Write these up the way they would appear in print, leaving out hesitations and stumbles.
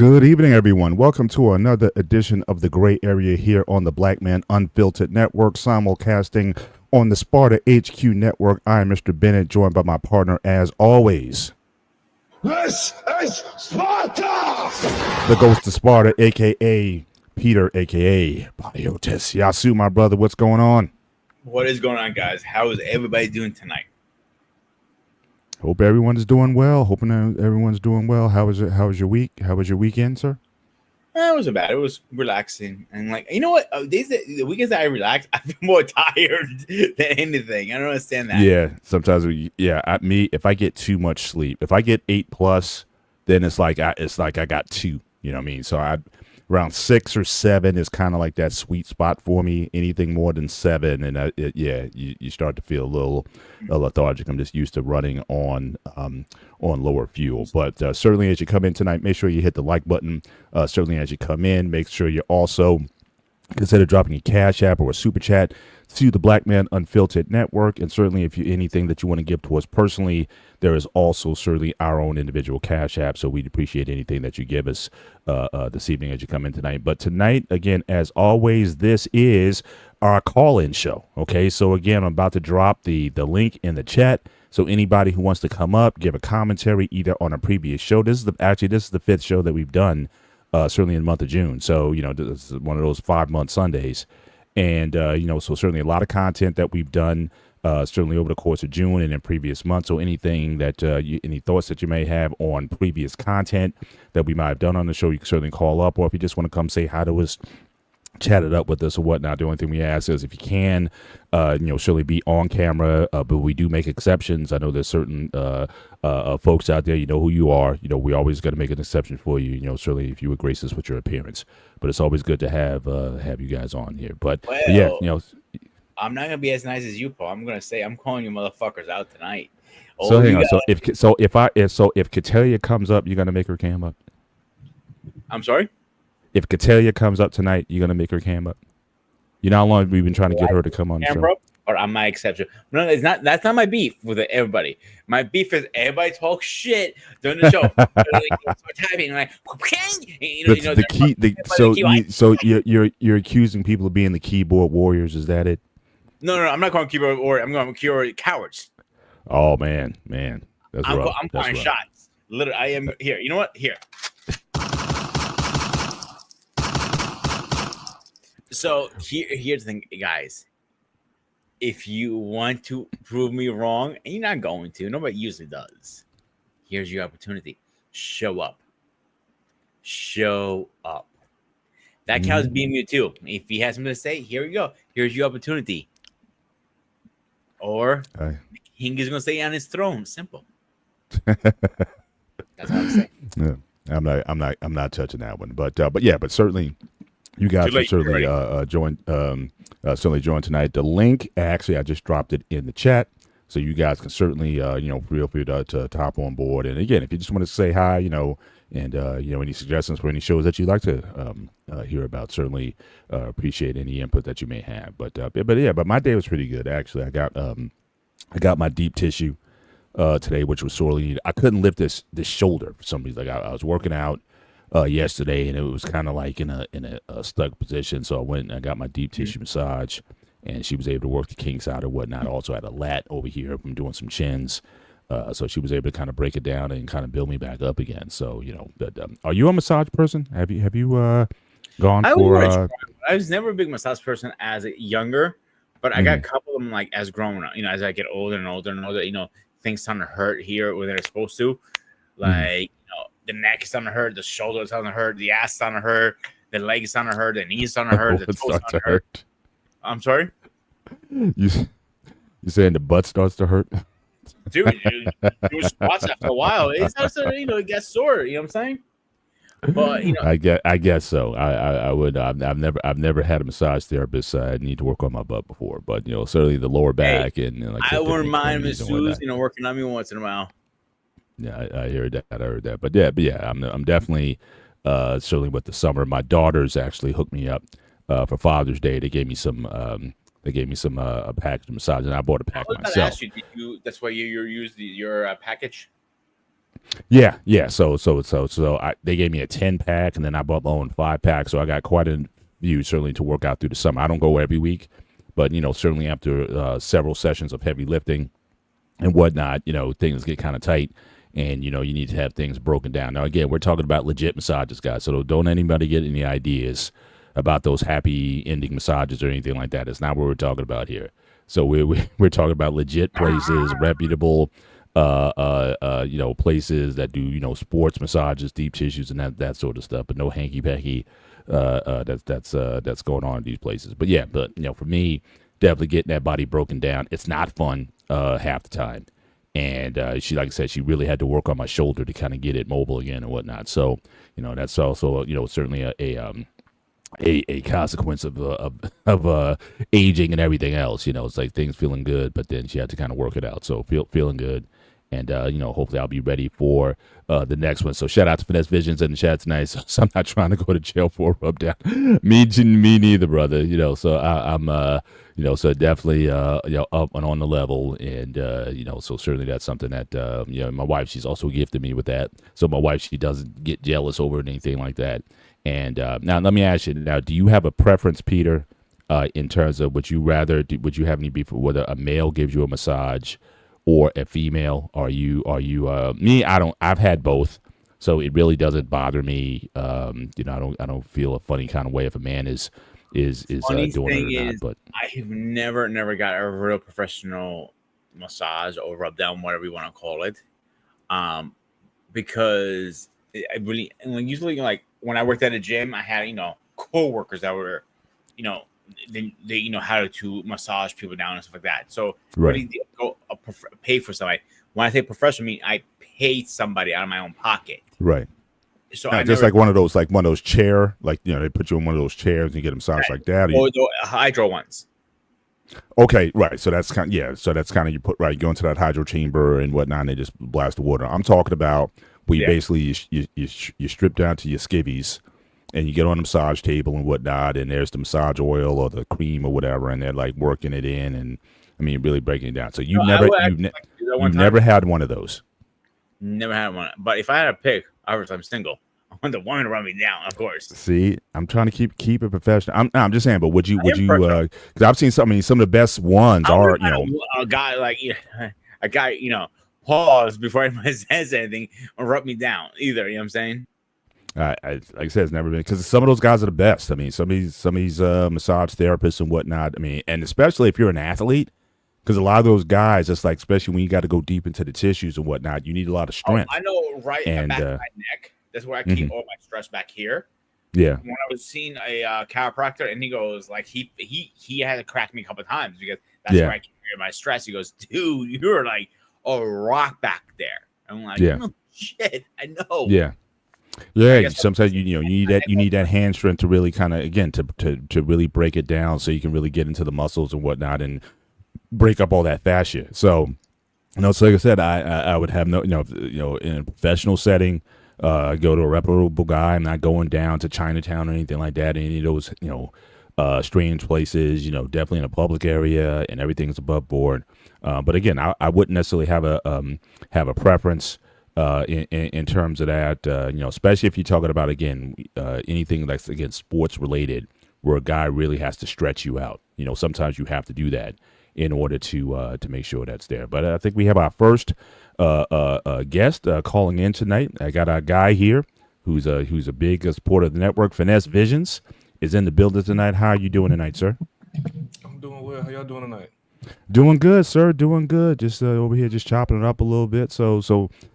Good evening, everyone. Welcome to another edition of the Gray Area here on the Black Man Unfiltered Network, simulcasting on the Sparta HQ Network. I am Mr. Bennett, joined by my partner, as always, This is Sparta! the Ghost of Sparta, a.k.a. Peter, a.k.a. Paniotis. Yasu, my brother, what's going on? What is going on, guys? How is everybody doing tonight? Hope everyone is doing well. Hoping everyone's doing well. How was your week? How was your weekend, sir? It wasn't bad. It was relaxing. And you know what? The weekends that I relax, I feel more tired than anything. I don't understand that. Yeah, sometimes if I get too much sleep, if I get 8+, then it's like I got 2. You know what I mean? So around 6 or 7 is kind of like that sweet spot for me. Anything more than 7, and you start to feel a little lethargic. I'm just used to running on lower fuel. But certainly, as you come in tonight, make sure you hit the like button. Certainly, as you come in, make sure you also consider dropping a Cash App or a Super Chat to the Black Man Unfiltered Network. And certainly, if you anything that you want to give to us personally, there is also certainly our own individual Cash App. So we'd appreciate anything that you give us this evening as you come in tonight. But tonight, again, as always, this is our call-in show. Okay, so again, I'm about to drop the link in the chat. So anybody who wants to come up, give a commentary either on a previous show. This is the 5th show that we've done. Certainly in the month of June. So, this is one of those 5-month Sundays. And, so certainly a lot of content that we've done, certainly over the course of June and in previous months. So anything that, any thoughts that you may have on previous content that we might have done on the show, you can certainly call up. Or if you just want to come say hi to us, chat it up with us or whatnot. The only thing we ask is if you can, surely be on camera, but we do make exceptions. I know there's certain folks out there, you know who you are. We always got to make an exception for you. Certainly if you would grace us with your appearance. But it's always good to have you guys on here. But yeah, I'm not gonna be as nice as you, Paul. I'm gonna say I'm calling you motherfuckers out tonight. So hang on. If Katelia comes up, you're gonna make her cam up. I'm sorry. If Katelia comes up tonight, you're gonna make her cam up. You know how long we've been trying to get her to come on the show? Or am I exception? No, it's not. That's not my beef with everybody. My beef is everybody talks shit during the show. Typing like, so you're accusing people of being the keyboard warriors. Is that it? No. I'm not calling keyboard warriors. I'm calling keyboard cowards. Oh man, that's rough. I'm calling shots. Literally, I am here. You know what? Here. So here's the thing, guys. If you want to prove me wrong, and you're not going to, nobody usually does. Here's your opportunity. Show up. That counts being you too. If he has something to say, here we go. Here's your opportunity. Or the king is gonna stay on his throne. Simple. That's what I'm saying. Yeah, I'm not touching that one. But certainly. You guys can certainly join tonight. The link, actually, I just dropped it in the chat, so you guys can certainly, feel free to hop on board. And again, if you just want to say hi, and any suggestions for any shows that you'd like to hear about, certainly appreciate any input that you may have. But my day was pretty good actually. I got my deep tissue today, which was sorely needed. I couldn't lift this shoulder for some reason. Like I was working out yesterday, and it was kind of like in a stuck position. So I went and I got my deep tissue massage, and she was able to work the kinks out or whatnot. Also had a lat over here from doing some chins. So she was able to kind of break it down and kind of build me back up again. So, are you a massage person? Have you gone for? I was never a big massage person as a younger, but I got a couple of them like as growing up, as I get older and older and older, things starting to hurt here where they're supposed to. Like, the neck is starting to hurt, the shoulder is starting to hurt, the ass is starting to hurt, the leg is starting to hurt, the knees is starting to hurt, the toes starting to hurt. I'm sorry? You saying the butt starts to hurt? Dude, do squats after a while. It starts to, it gets sore. You know what I'm saying? But I guess so. I would. I've never had a massage therapist. I need to work on my butt before, but certainly the lower back and I wouldn't mind masseuse, working on me once in a while. Yeah, I heard that. But yeah, I'm definitely certainly with the summer. My daughters actually hooked me up for Father's Day. They gave me some a package of massage, and I bought a pack myself. That's why you used your package. Yeah. So they gave me a 10-pack, and then I bought my own 5-pack. So I got quite a few certainly to work out through the summer. I don't go every week, but certainly after several sessions of heavy lifting and whatnot, things get kind of tight, and you need to have things broken down. Now, again, we're talking about legit massages, guys. So don't anybody get any ideas about those happy ending massages or anything like that. It's not what we're talking about here. So we're talking about legit places, reputable, places that do sports massages, deep tissues, and that sort of stuff. But no hanky panky that's going on in these places. But yeah, for me, definitely getting that body broken down. It's not fun half the time. And she, like I said, she really had to work on my shoulder to kind of get it mobile again and whatnot. So, that's also, certainly a consequence of aging and everything else. It's like things feeling good, but then she had to kind of work it out. So feeling good. And, hopefully I'll be ready for the next one. So shout out to Finesse Visions in the chat tonight. So I'm not trying to go to jail for a rub down. me neither, brother. So I'm so definitely, up and on the level. And, so certainly that's something that, my wife, she's also gifted me with that. So my wife, she doesn't get jealous over anything like that. And now let me ask you, do you have a preference, Peter, in terms of would you have any beef with whether a male gives you a massage or a female? Are you me? I've had both, so it really doesn't bother me. I don't feel a funny kind of way if a man is doing it or not. But I have never got a real professional massage or rub down, whatever you want to call it, because I really, and usually, like when I worked at a gym, I had co-workers that were, they know how to massage people down and stuff like that. So right. Really go pay for somebody. When I say professional, I mean I paid somebody out of my own pocket. Right. So just like one of those chair, like they put you in one of those chairs and you get a massage like that. Or the hydro ones. Okay, right. So that's kind of you go into that hydro chamber and whatnot, and they just blast the water. I'm talking about where you basically you strip down to your skivvies and you get on the massage table and whatnot, and there's the massage oil or the cream or whatever, and they're like working it in, and I mean really breaking it down. So you've never had one of those. Never had one. But if I had a pick, I'm single. I want the woman to run me down, of course. See, I'm trying to keep it professional. I'm just saying, but would you because I've seen some of the best ones are a guy pause before anybody says anything or rub me down either. You know what I'm saying? Like I said, it's never been, because some of those guys are the best. I mean, some of these massage therapists and whatnot. I mean, and especially if you're an athlete, because a lot of those guys, it's like, especially when you got to go deep into the tissues and whatnot, you need a lot of strength. I know, right? And back of my neck. That's where I keep all my stress back here. Yeah. When I was seeing a chiropractor, and he goes like he had to crack me a couple of times because that's where I keep my stress. He goes, dude, you're like a rock back there. I'm like, oh, shit, I know. Yeah. Yeah, sometimes you need that hand strength to really kind of, again, to really break it down so you can really get into the muscles and whatnot and break up all that fascia. So, so like I said, I would have in a professional setting, go to a reputable guy. I'm not going down to Chinatown or anything like that. Any of those strange places. Definitely in a public area and everything's above board. But again, I wouldn't necessarily have a preference. In terms of that, especially if you're talking about, again, anything that's, again, sports related, where a guy really has to stretch you out. Sometimes you have to do that in order to make sure that's there. But I think we have our first guest calling in tonight. I got a guy here who's a big supporter of the network. Finesse Visions is in the building tonight. How are you doing tonight, sir? I'm doing well. How y'all doing tonight? Doing good, sir. Doing good. Just over here, just chopping it up a little bit. So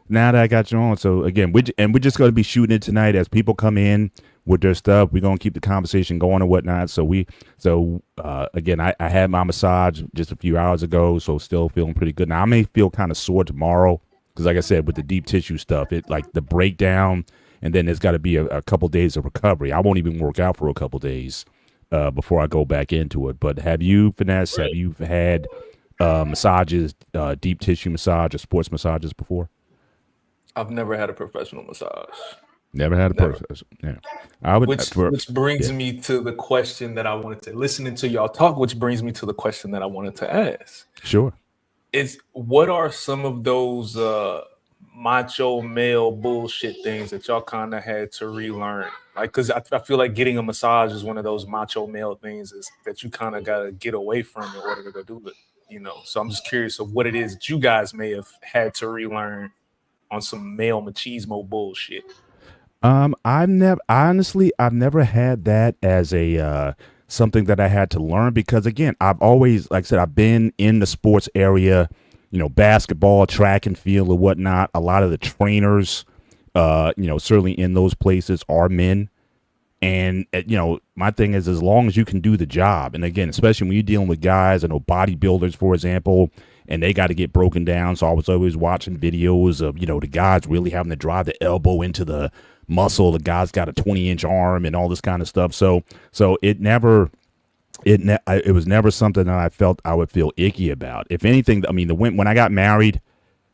now that I got you on, so again, we're just going to be shooting it tonight as people come in with their stuff. We're going to keep the conversation going and whatnot. So again, I had my massage just a few hours ago, so still feeling pretty good. Now I may feel kind of sore tomorrow because, like I said, with the deep tissue stuff, it like the breakdown, and then there's got to be a couple days of recovery. I won't even work out for a couple days before I go back into it. But have you, Finesse, have you had massages, deep tissue massage or sports massages before? I've never had a professional massage. Never had a professional. Yeah, I would. Which brings me to the question that I wanted to, listening to y'all talk, which brings me to the question that I wanted to ask. Sure. Is what are some of those macho male bullshit things that y'all kind of had to relearn? Like, because I feel like getting a massage is one of those macho male things that you kind of got to get away from in order to do it, you know? So I'm just curious of what it is that you guys may have had to relearn on some male machismo bullshit. I've never had that as a something that I had to learn because again, I've always, like I said, I've been in the sports area, you know, basketball, track and field or whatnot. A lot of the trainers, you know, certainly in those places are men. And, you know, my thing is as long as you can do the job. And again, especially when you're dealing with guys, I know bodybuilders, for example, and they got to get broken down. So I was always watching videos of, you know, the guys really having to drive the elbow into the muscle. The guy's got a 20-inch arm and all this kind of stuff. So it was never something that I felt I would feel icky about. If anything, I mean, when I got married,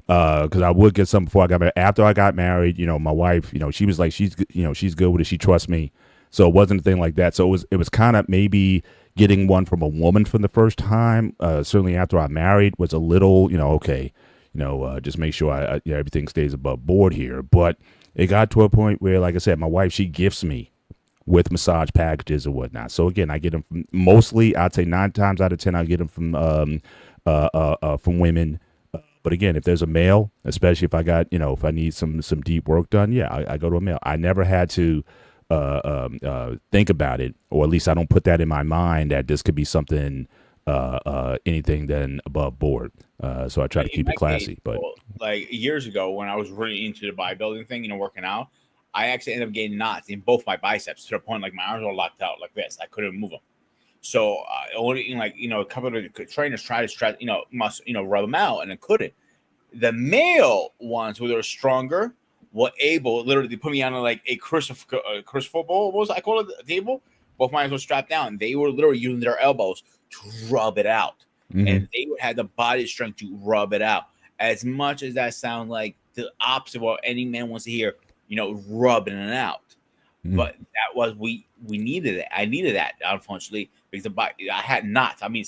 because I would get some before I got married. After I got married, you know, my wife, you know, she was like, she's good with it. She trusts me. So it wasn't a thing like that. So it was kind of maybe getting one from a woman for the first time. Certainly after I married was a little, you know, okay, you know, just make sure everything stays above board here. But it got to a point where, like I said, my wife, she gifts me with massage packages or whatnot. So again, I get them from, mostly, I'd say 9 times out of 10, I get them from women. But again, if there's a male, especially if I got, you know, if I need some deep work done, yeah, I go to a male. I never had to think about it, or at least I don't put that in my mind that this could be something, anything then above board. So I try to keep it classy. But like years ago, when I was really into the bodybuilding thing, you know, working out, I actually ended up getting knots in both my biceps to the point like my arms were locked out like this. I couldn't move them. So only like, you know, a couple of the trainers tried to stretch, you know, rub them out, and it couldn't. The male ones who were stronger were able, literally, they put me on like a crucible bowl, what was I call it, a table. Both mine were strapped down. They were literally using their elbows to rub it out, and they had the body strength to rub it out. As much as that sounds like the opposite of what any man wants to hear, you know, rubbing it out. But that was we needed it. I needed that, unfortunately, because I had knots. I mean,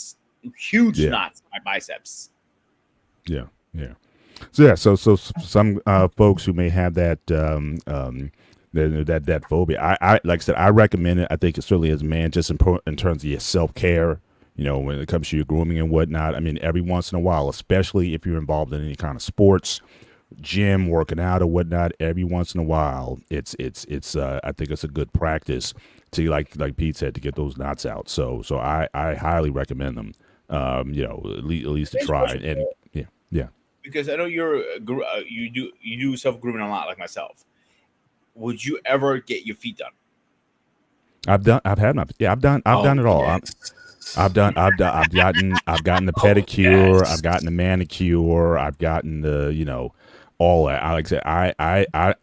huge knots in my biceps. Yeah. So yeah, so some folks who may have that that phobia, I like I said, I recommend it. I think it's certainly as a man, just in terms of your self care. You know, when it comes to your grooming and whatnot. I mean, every once in a while, especially if you're involved in any kind of sports, gym, working out or whatnot, every once in a while, it's I think it's a good practice to like Pete said, to get those knots out. So I highly recommend them. You know, at least to try. And yeah. Because I know you do self grooming a lot, like myself. Would you ever get your feet done? I've done it all. Yes. I've gotten the pedicure, I've gotten the manicure, I've gotten the, you know, all that. Like I said,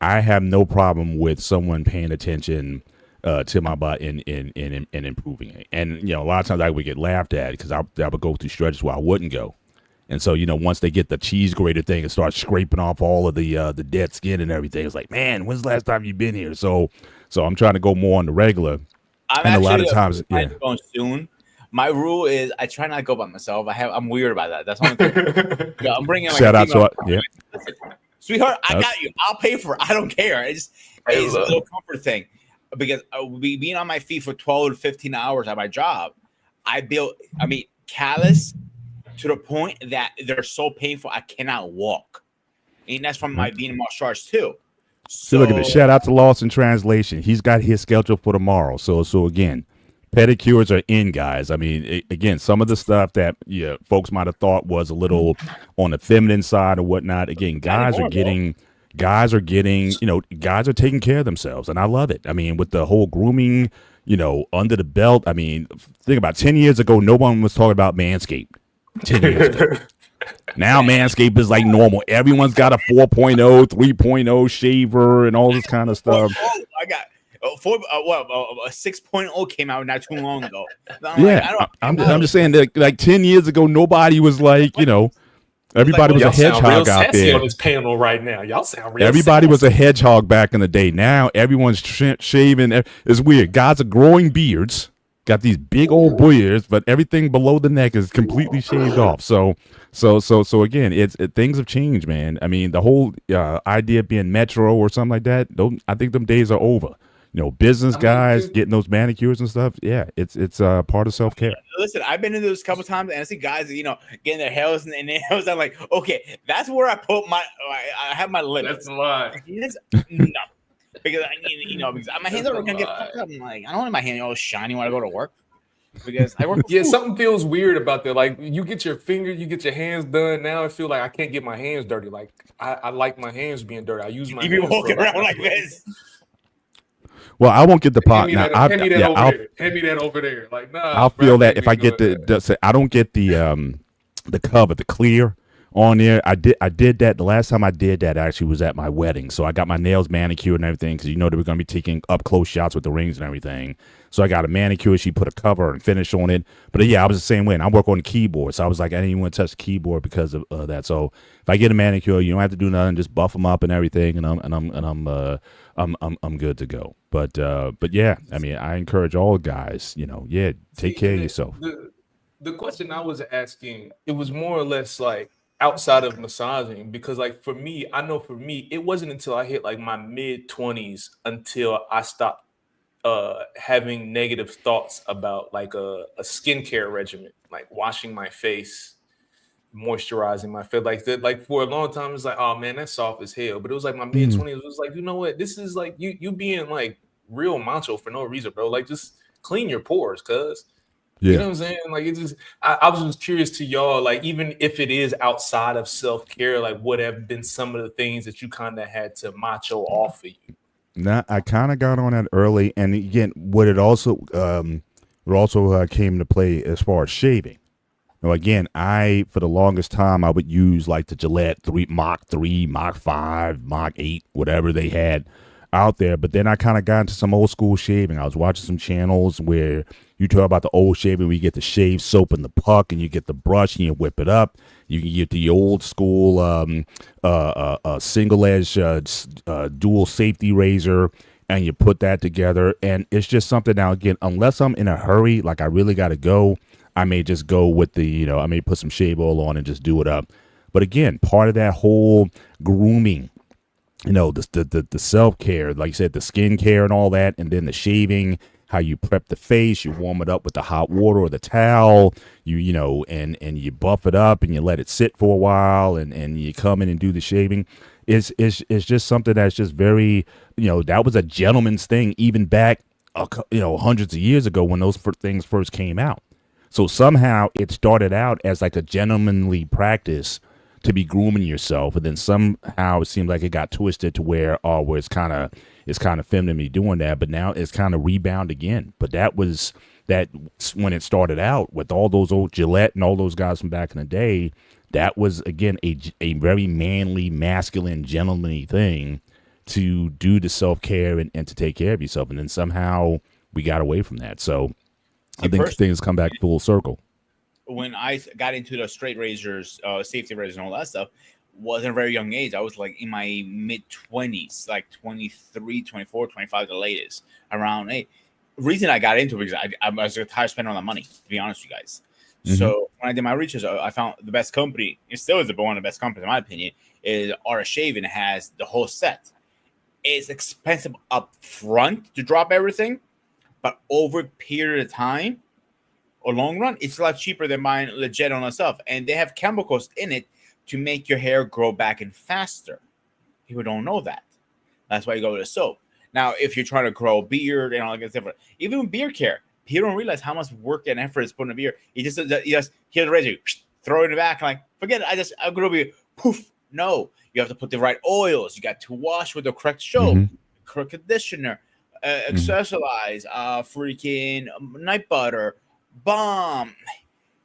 I have no problem with someone paying attention to my body and improving it. And you know, a lot of times I would get laughed at because I would go through stretches where I wouldn't go. And so, you know, once they get the cheese grater thing and start scraping off all of the dead skin and everything, it's like, man, when's the last time you've been here? So I'm trying to go more on the regular. And a lot of times, going soon. My rule is I try not to go by myself. I'm weird about that. That's the only thing. Yeah, I'm bringing like shout out to sweetheart. I got you. I'll pay for it. I don't care. It's a little comfort thing because being on my feet for 12 to 15 hours at my job, callous to the point that they're so painful I cannot walk. And that's from my being in martial arts too. So look at this. Shout out to Lost in Translation. He's got his schedule for tomorrow. So again, pedicures are in, guys. I mean, again, some of the stuff that folks might have thought was a little on the feminine side or whatnot. Again, guys are getting, guys are taking care of themselves, and I love it. I mean, with the whole grooming, you know, under the belt. I mean, think about 10 years ago, no one was talking about Manscaped. 10 years ago. Now Manscaped is like normal. Everyone's got a 4.0, 3.0 shaver and all this kind of stuff. I got a 6.0 came out not too long ago. I'm just saying that like 10 years ago, nobody was like, you know, everybody was a hedgehog out there. On this panel right now, y'all sound real. Everybody was a hedgehog back in the day. Now everyone's shaving. It's weird. Guys are growing beards. got these big old ears, but everything below the neck is completely shaved off. So again, things have changed, man. I mean, the whole idea of being metro or something like that, I think them days are over. Business I'm like, guys dude, getting those manicures and stuff. Yeah, it's part of self care. Listen, I've been in those couple times, and I see guys, getting their hails and nails. I'm like, okay, that's where I put I have my limits. that's a lie. No, because because my hands That's are a gonna get lie. fucked up. I'm like, I don't want my hand all shiny when I go to work because I work. For Yeah, food. something feels weird about that. Like you get your fingers, you get your hands done. Now I feel like I can't get my hands dirty. Like I like my hands being dirty. I use my You be hands for, walking like, around like this. Well, I won't get the pot now. Hand me that over there. Hand me that over there. Like, nah, I'll bro, feel I that can't if be I get doing that. say I don't get the cover, the clear on there. I did that the last time I did that actually was at my wedding. So I got my nails manicured and everything because they were going to be taking up close shots with the rings and everything. So I got a manicure. She put a cover and finish on it. But yeah, I was the same way. And I work on the keyboard, so I was like, I didn't even want to touch the keyboard because of that. So if I get a manicure, you don't have to do nothing. Just buff them up and everything, and I'm good to go. But yeah, I mean, I encourage all guys, take care of yourself. The question I was asking, it was more or less like outside of massaging, because like for me, I know for me, it wasn't until I hit like my mid-20s until I stopped having negative thoughts about like a skincare regimen, like washing my face, moisturizing my face, like that. Like for a long time, it's like, oh man, that's soft as hell. But it was like my mid-20s, it was like, you know what? This is like you being like real macho for no reason, bro. Like just clean your pores, cuz. You know what I'm saying? Like it just I was just curious to y'all, like even if it is outside of self-care, like what have been some of the things that you kind of had to macho off of you? Nah, I kind of got on that early, and again, what also came into play as far as shaving. Now, again, I for the longest time I would use like the Gillette Mach 3, Mach 5, Mach 8, whatever they had out there. But then I kind of got into some old school shaving. I was watching some channels where you talk about the old shaving where you get the shave soap and the puck, and you get the brush and you whip it up. You can get the old school single edge dual safety razor, and you put that together. And it's just something now, again, unless I'm in a hurry, like I really got to go, I may just go with I may put some shave oil on and just do it up. But again, part of that whole grooming, the self-care, like you said, the skin care and all that, and then the shaving, how you prep the face, you warm it up with the hot water or the towel, and you buff it up and you let it sit for a while, and you come in and do the shaving. It's just something that's just very, that was a gentleman's thing even back, hundreds of years ago when those things first came out. So somehow it started out as like a gentlemanly practice to be grooming yourself, and then somehow it seemed like it got twisted to where it's kind of feminine to be doing that, but now it's kind of rebound again. But that when it started out with all those old Gillette and all those guys from back in the day. That was again a very manly, masculine, gentlemanly thing to do the self-care and to take care of yourself, and then somehow we got away from that. So I think things come back full circle. When I got into the straight razors, safety razors, and all that stuff, was at a very young age. I was like in my mid 20s, like 23, 24, 25, the latest, around 8. Reason I got into it because I was tired of spending all that money, to be honest with you guys. Mm-hmm. So when I did my research, I found the best company, it still is one of the best companies in my opinion, is Art of Shaving. It has the whole set. It's expensive up front to drop everything, but over a period of time, or long run, it's a lot cheaper than buying legit on the stuff. And they have chemicals in it to make your hair grow back and faster. People don't know that. That's why you go with a soap. Now, if you're trying to grow a beard and all that stuff, even with beard care, people don't realize how much work and effort is put in a beard. You just here's the razor, throw it in the back, like forget it. I grew a beard. Poof. No, you have to put the right oils. You got to wash with the correct soap, correct conditioner, accessorize, freaking night butter. Bomb,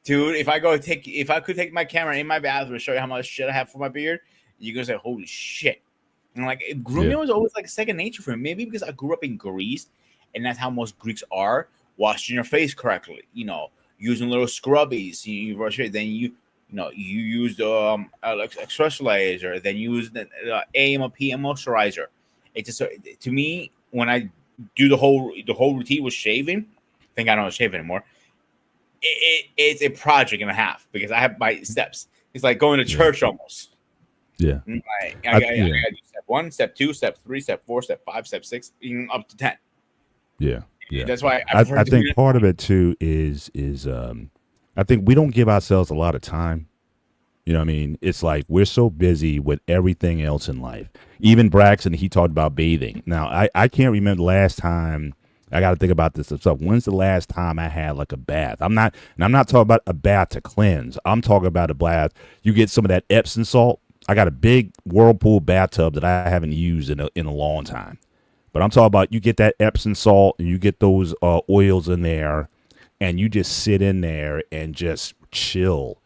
dude. If I could take my camera in my bathroom to show you how much shit I have for my beard, you're gonna say, "Holy shit!" And like grooming was always like second nature for me. Maybe because I grew up in Greece, and that's how most Greeks are. Washing your face correctly, using little scrubbies. You brush it, then you use the accessorizer, then you use the AM or PM moisturizer. It just to me when I do the whole routine with shaving. Thank God I don't shave anymore. It's a project and a half because I have my steps. It's like going to church almost. Yeah. I gotta do step 1, step 2, step 3, step 4, step 5, step 6, even up to 10. Yeah. Yeah. That's why I think part of it too is I think we don't give ourselves a lot of time. You know what I mean? It's like we're so busy with everything else in life. Even Braxton, he talked about bathing. Now, I can't remember the last time. I got to think about this stuff. When's the last time I had like a bath? I'm not talking about a bath to cleanse. I'm talking about a bath. You get some of that Epsom salt. I got a big Whirlpool bathtub that I haven't used in a long time. But I'm talking about you get that Epsom salt and you get those oils in there and you just sit in there and just chill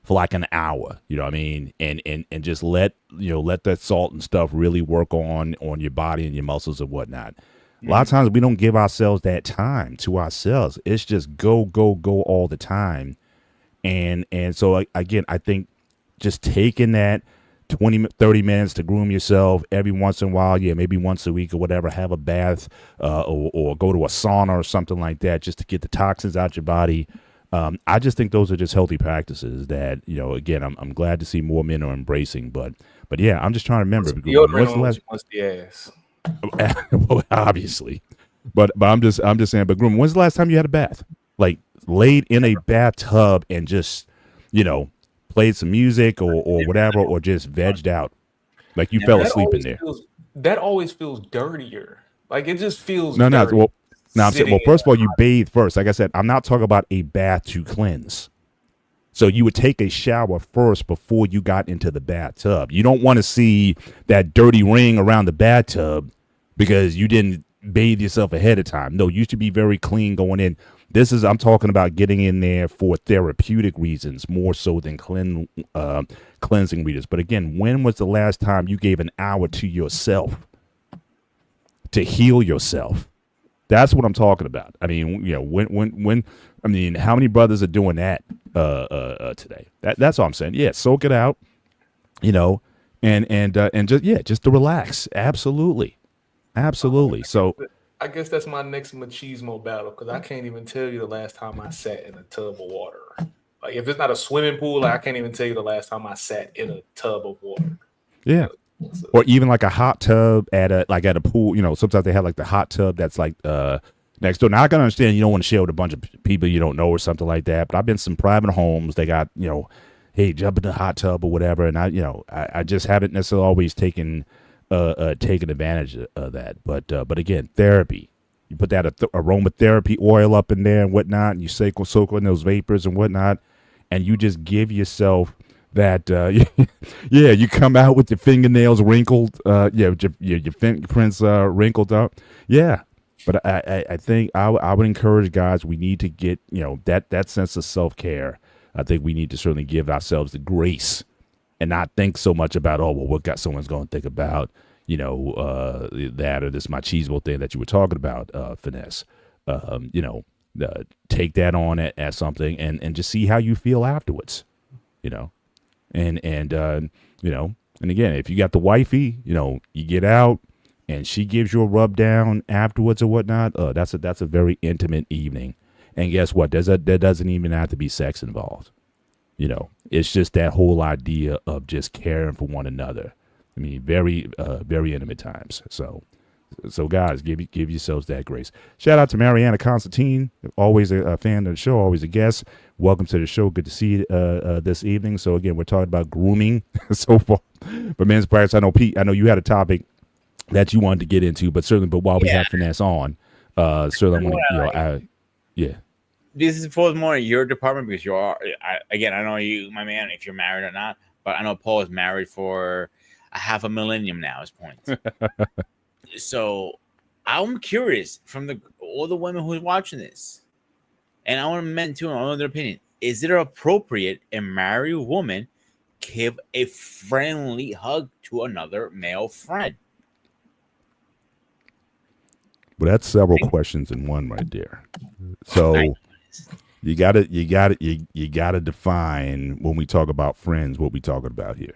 for like an hour, you know what I mean? And just let that salt and stuff really work on your body and your muscles and whatnot. A lot of times we don't give ourselves that time to ourselves. It's just go all the time. And so again, I think just taking that 20, 30 minutes to groom yourself every once in a while, maybe once a week or whatever, have a bath or go to a sauna or something like that just to get the toxins out your body. I just think those are just healthy practices that, again, I'm glad to see more men are embracing. But yeah, I'm just trying to remember. What's the last? Ass. Well, obviously, but I'm just saying. But Groom, when's the last time you had a bath? Like laid in a bathtub and just, played some music or whatever, or just vegged out, like you fell asleep in there. That always feels dirtier. Like it just feels no. dirty. Well, I'm saying, first of all, you bathe first. Like I said, I'm not talking about a bath to cleanse. So you would take a shower first before you got into the bathtub. You don't want to see that dirty ring around the bathtub because you didn't bathe yourself ahead of time. No, you should be very clean going in. I'm talking about getting in there for therapeutic reasons more so than cleansing reasons. But again, when was the last time you gave an hour to yourself to heal yourself? That's what I'm talking about. I mean, when I mean, how many brothers are doing that today? That's all I'm saying. Yeah, soak it out, and just to relax. Absolutely. So I guess that's my next machismo battle because I can't even tell you the last time I sat in a tub of water. Like if it's not a swimming pool, I can't even tell you the last time I sat in a tub of water. Yeah. Or even like a hot tub at a pool, sometimes they have like the hot tub that's like next door. Now I can understand you don't want to share with a bunch of people you don't know or something like that. But I've been to some private homes. They got, hey, jump in the hot tub or whatever. And I just haven't necessarily always taken advantage of that. But again, therapy. You put that aromatherapy oil up in there and whatnot, and you soak in those vapors and whatnot, and you just give yourself that you come out with your fingernails wrinkled, your fingerprints wrinkled up. Yeah. But I think I would encourage guys, we need to get, that sense of self-care. I think we need to certainly give ourselves the grace and not think so much about, what got someone's going to think about, that or this machismo thing that you were talking about, Finesse. Take that on as something and just see how you feel afterwards, And again, if you got the wifey, you get out and she gives you a rub down afterwards or whatnot. That's a very intimate evening. And guess what? There doesn't even have to be sex involved. It's just that whole idea of just caring for one another. I mean, very, very intimate times. So guys, give yourselves that grace. Shout out to Mariana Constantine, always a fan of the show, always a guest. Welcome to the show. Good to see you this evening. So again, we're talking about grooming so far. But men's practice, I know Pete, you had a topic that you wanted to get into, but while we have Finesse on, certainly I want to, yeah. This falls more in your department because I know you, my man, if you're married or not, but I know Paul is married for a half a millennium now at this point. So I'm curious from all the women who are watching this, and I want men too, and I want their opinion. Is it appropriate a married woman give a friendly hug to another male friend? Well, that's several questions in one right there. So you gotta define when we talk about friends what we talking about here.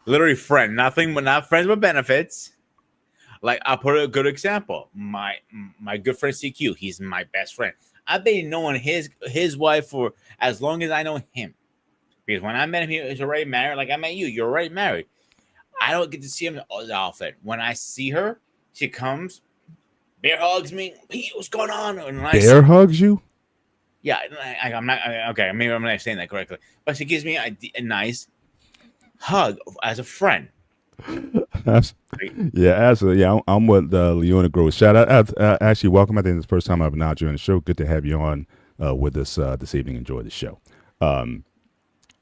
Literally friend, nothing but not friends with benefits. Like I'll put a good example. My good friend CQ, he's my best friend. I've been knowing his wife for as long as I know him. Because when I met him, he was already married. Like I met you, you're already married. I don't get to see him as often. When I see her, she comes, bear hugs me. Pete, what's going on? And Bear hugs you? Yeah, I'm not okay. Maybe I'm not saying that correctly, but she gives me a nice hug as a friend. Yeah, absolutely. Yeah, I'm with Leona Gross. Shout out, actually, welcome. I think it's the first time I've been out you on the show. Good to have you on with us this evening. Enjoy the show.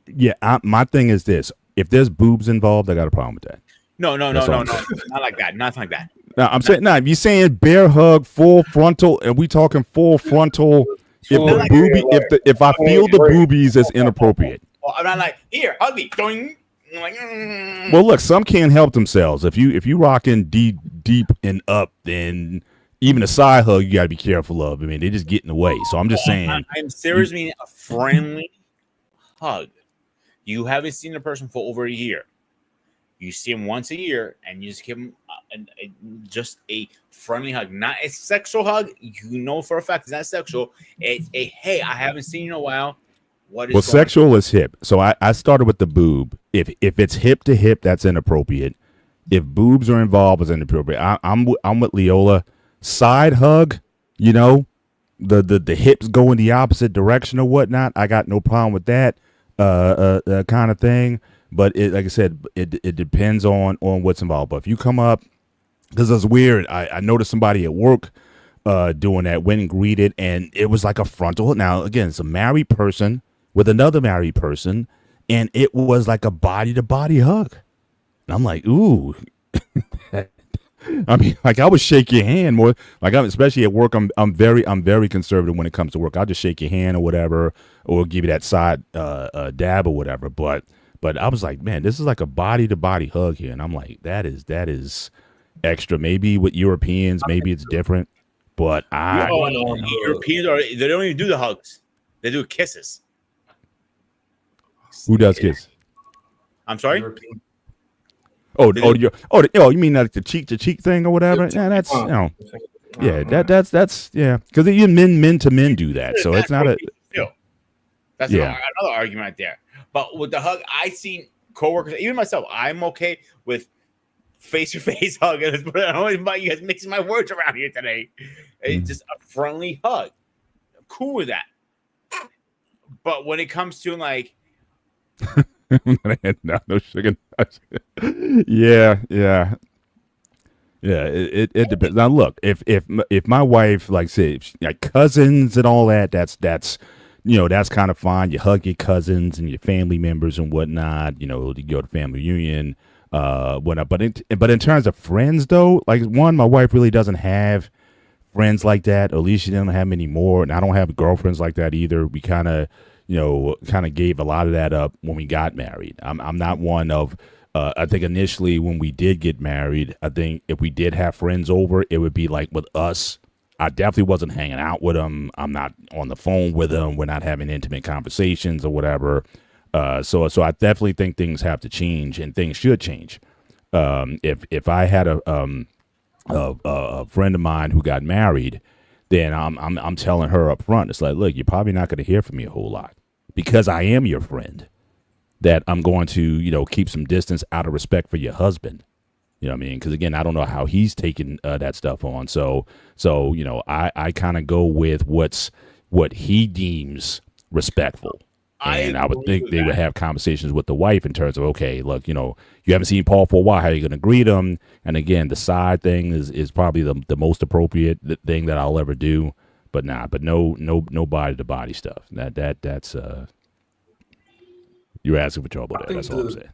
Yeah, my thing is this: if there's boobs involved, I got a problem with that. No, not like that. Nothing like that. No, I'm saying, if you're saying bear hug, full frontal, and we talking full frontal. If I feel the boobies, it's inappropriate. Well, I'm not like, here, hug me. I'm like, Well, look, some can't help themselves. If you rocking deep and up, then even a side hug you gotta be careful of. I mean, they just get in the way. So I'm just saying. I'm serious, meaning a friendly hug. You haven't seen a person for over a year. You see him once a year, and you just give him just a friendly hug, not a sexual hug. You know for a fact it's not sexual. It's a hey, I haven't seen you in a while. What is well, sexual is hip. So I started with the boob. If it's hip to hip, that's inappropriate. If boobs are involved, it's inappropriate. I'm with Leola. Side hug, you know, the hips go in the opposite direction or whatnot. I got no problem with that kind of thing. But like I said, it depends on what's involved. But if you come up, because it's weird, I noticed somebody at work doing that, went and greeted, and it was like a frontal. Now, again, it's a married person with another married person, and it was like a body-to-body hug. And I'm like, ooh. I mean, like I would shake your hand more. Like especially at work, I'm very conservative when it comes to work. I'll just shake your hand or whatever, or give you that side dab or whatever. But I was like, man, this is like a body-to-body hug here, and I'm like, that is extra. Maybe with Europeans, maybe it's different, but Europeans they don't even do the hugs; they do kisses. Who does kiss? I'm sorry. You mean like the cheek to cheek thing or whatever? Yeah, that's that's because even men to men do that, so it's not a. That's another argument right there. But with the hug, I seen coworkers, even myself, I'm okay with face-to-face hug. I don't know about you guys mixing my words around here today. It's just a friendly hug. I'm cool with that. But when it comes to like, no sugar. Yeah. It depends. Now look, if my wife, like say, like cousins and all that, that's that's kind of fine. You hug your cousins and your family members and whatnot. You go to family reunion, whatnot. But in terms of friends, though, like my wife really doesn't have friends like that. Or at least she doesn't have many more, and I don't have girlfriends like that either. We kind of gave a lot of that up when we got married. I'm not one of. I think initially when we did get married, I think if we did have friends over, it would be like with us. I definitely wasn't hanging out with them. I'm not on the phone with them. We're not having intimate conversations or whatever. So I definitely think things have to change and things should change. If I had a friend of mine who got married, then I'm telling her up front. It's like, look, you're probably not going to hear from me a whole lot because I am your friend. That I'm going to keep some distance out of respect for your husband. You know what I mean? Because again, I don't know how he's taking that stuff on. So I kind of go with what he deems respectful. And I would think they would have conversations with the wife in terms of, okay, look, you haven't seen Paul for a while. How are you going to greet him? And again, the side thing is probably the most appropriate thing that I'll ever do. But no body to body stuff. That's you're asking for trouble there. That's all I'm saying.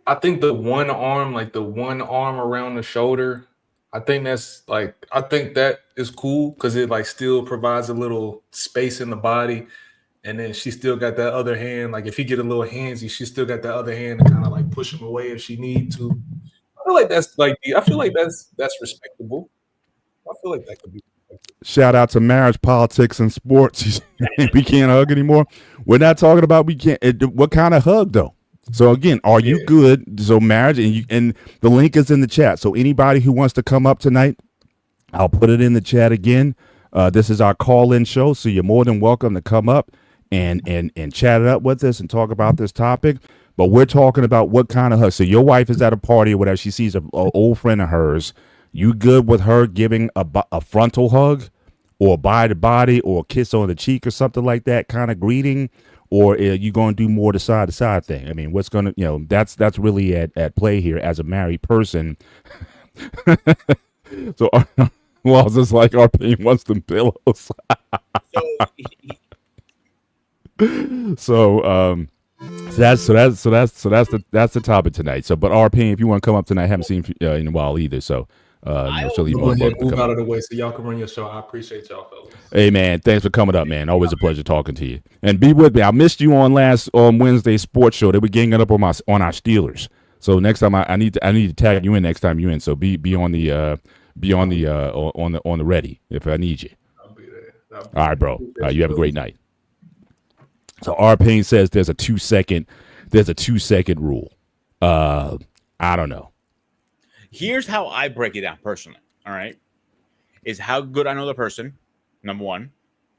I think the one arm around the shoulder, I think that is cool because it like still provides a little space in the body. And then she still got that other hand. Like if he get a little handsy, she still got that other hand to kind of like push him away if she need to. I feel like that's respectable. I feel like that could be. Shout out to marriage, politics, and sports. We can't hug anymore. We're not talking about we can't. What kind of hug though? So again, are you good? So marriage, and the link is in the chat. So anybody who wants to come up tonight, I'll put it in the chat again. This is our call-in show, so you're more than welcome to come up and chat it up with us and talk about this topic. But we're talking about what kind of hug. So your wife is at a party or whatever. She sees an old friend of hers. You good with her giving a frontal hug, or body to body, or a kiss on the cheek, or something like that kind of greeting? Or are you going to do more the side to side thing? I mean, what's going to, that's really at play here as a married person. So, well, it's just like our pain wants them pillows. So that's the topic tonight. So, but our pain, if you want to come up tonight, I haven't seen you in a while either. So, so go ahead and move out of the way so y'all can run your show. I appreciate y'all, fellas. Hey man, thanks for coming up, man. Always a pleasure talking to you. And be with me. I missed you on Wednesday's sports show. They were ganging up on our Steelers. So next time I need to tag you in next time you in. So be on the ready if I need you. I'll be there. All right, bro. You have a great night. So R Payne says there's a 2 second rule. I don't know. Here's how I break it down personally. All right, is how good I know the person. Number one,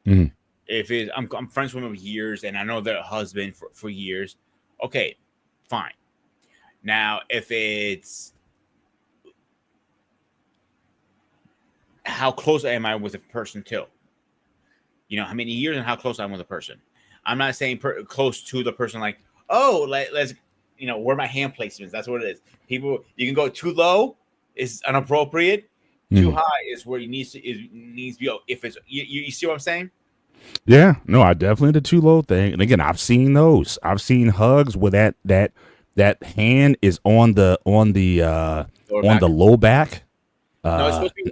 if I'm friends with them for years and I know their husband for years, okay, fine. Now, if it's how close am I with the person too? You know, how many years and how close I'm with the person. I'm not saying close to the person like, oh, let's, where my hand placements. That's what it is. People, you can go too low is inappropriate. Too high is where it needs to be. If it's you see what I'm saying? Yeah, no, I definitely the too low thing. And again, I've seen those. I've seen hugs where that hand is on the low back. No, it's supposed to be,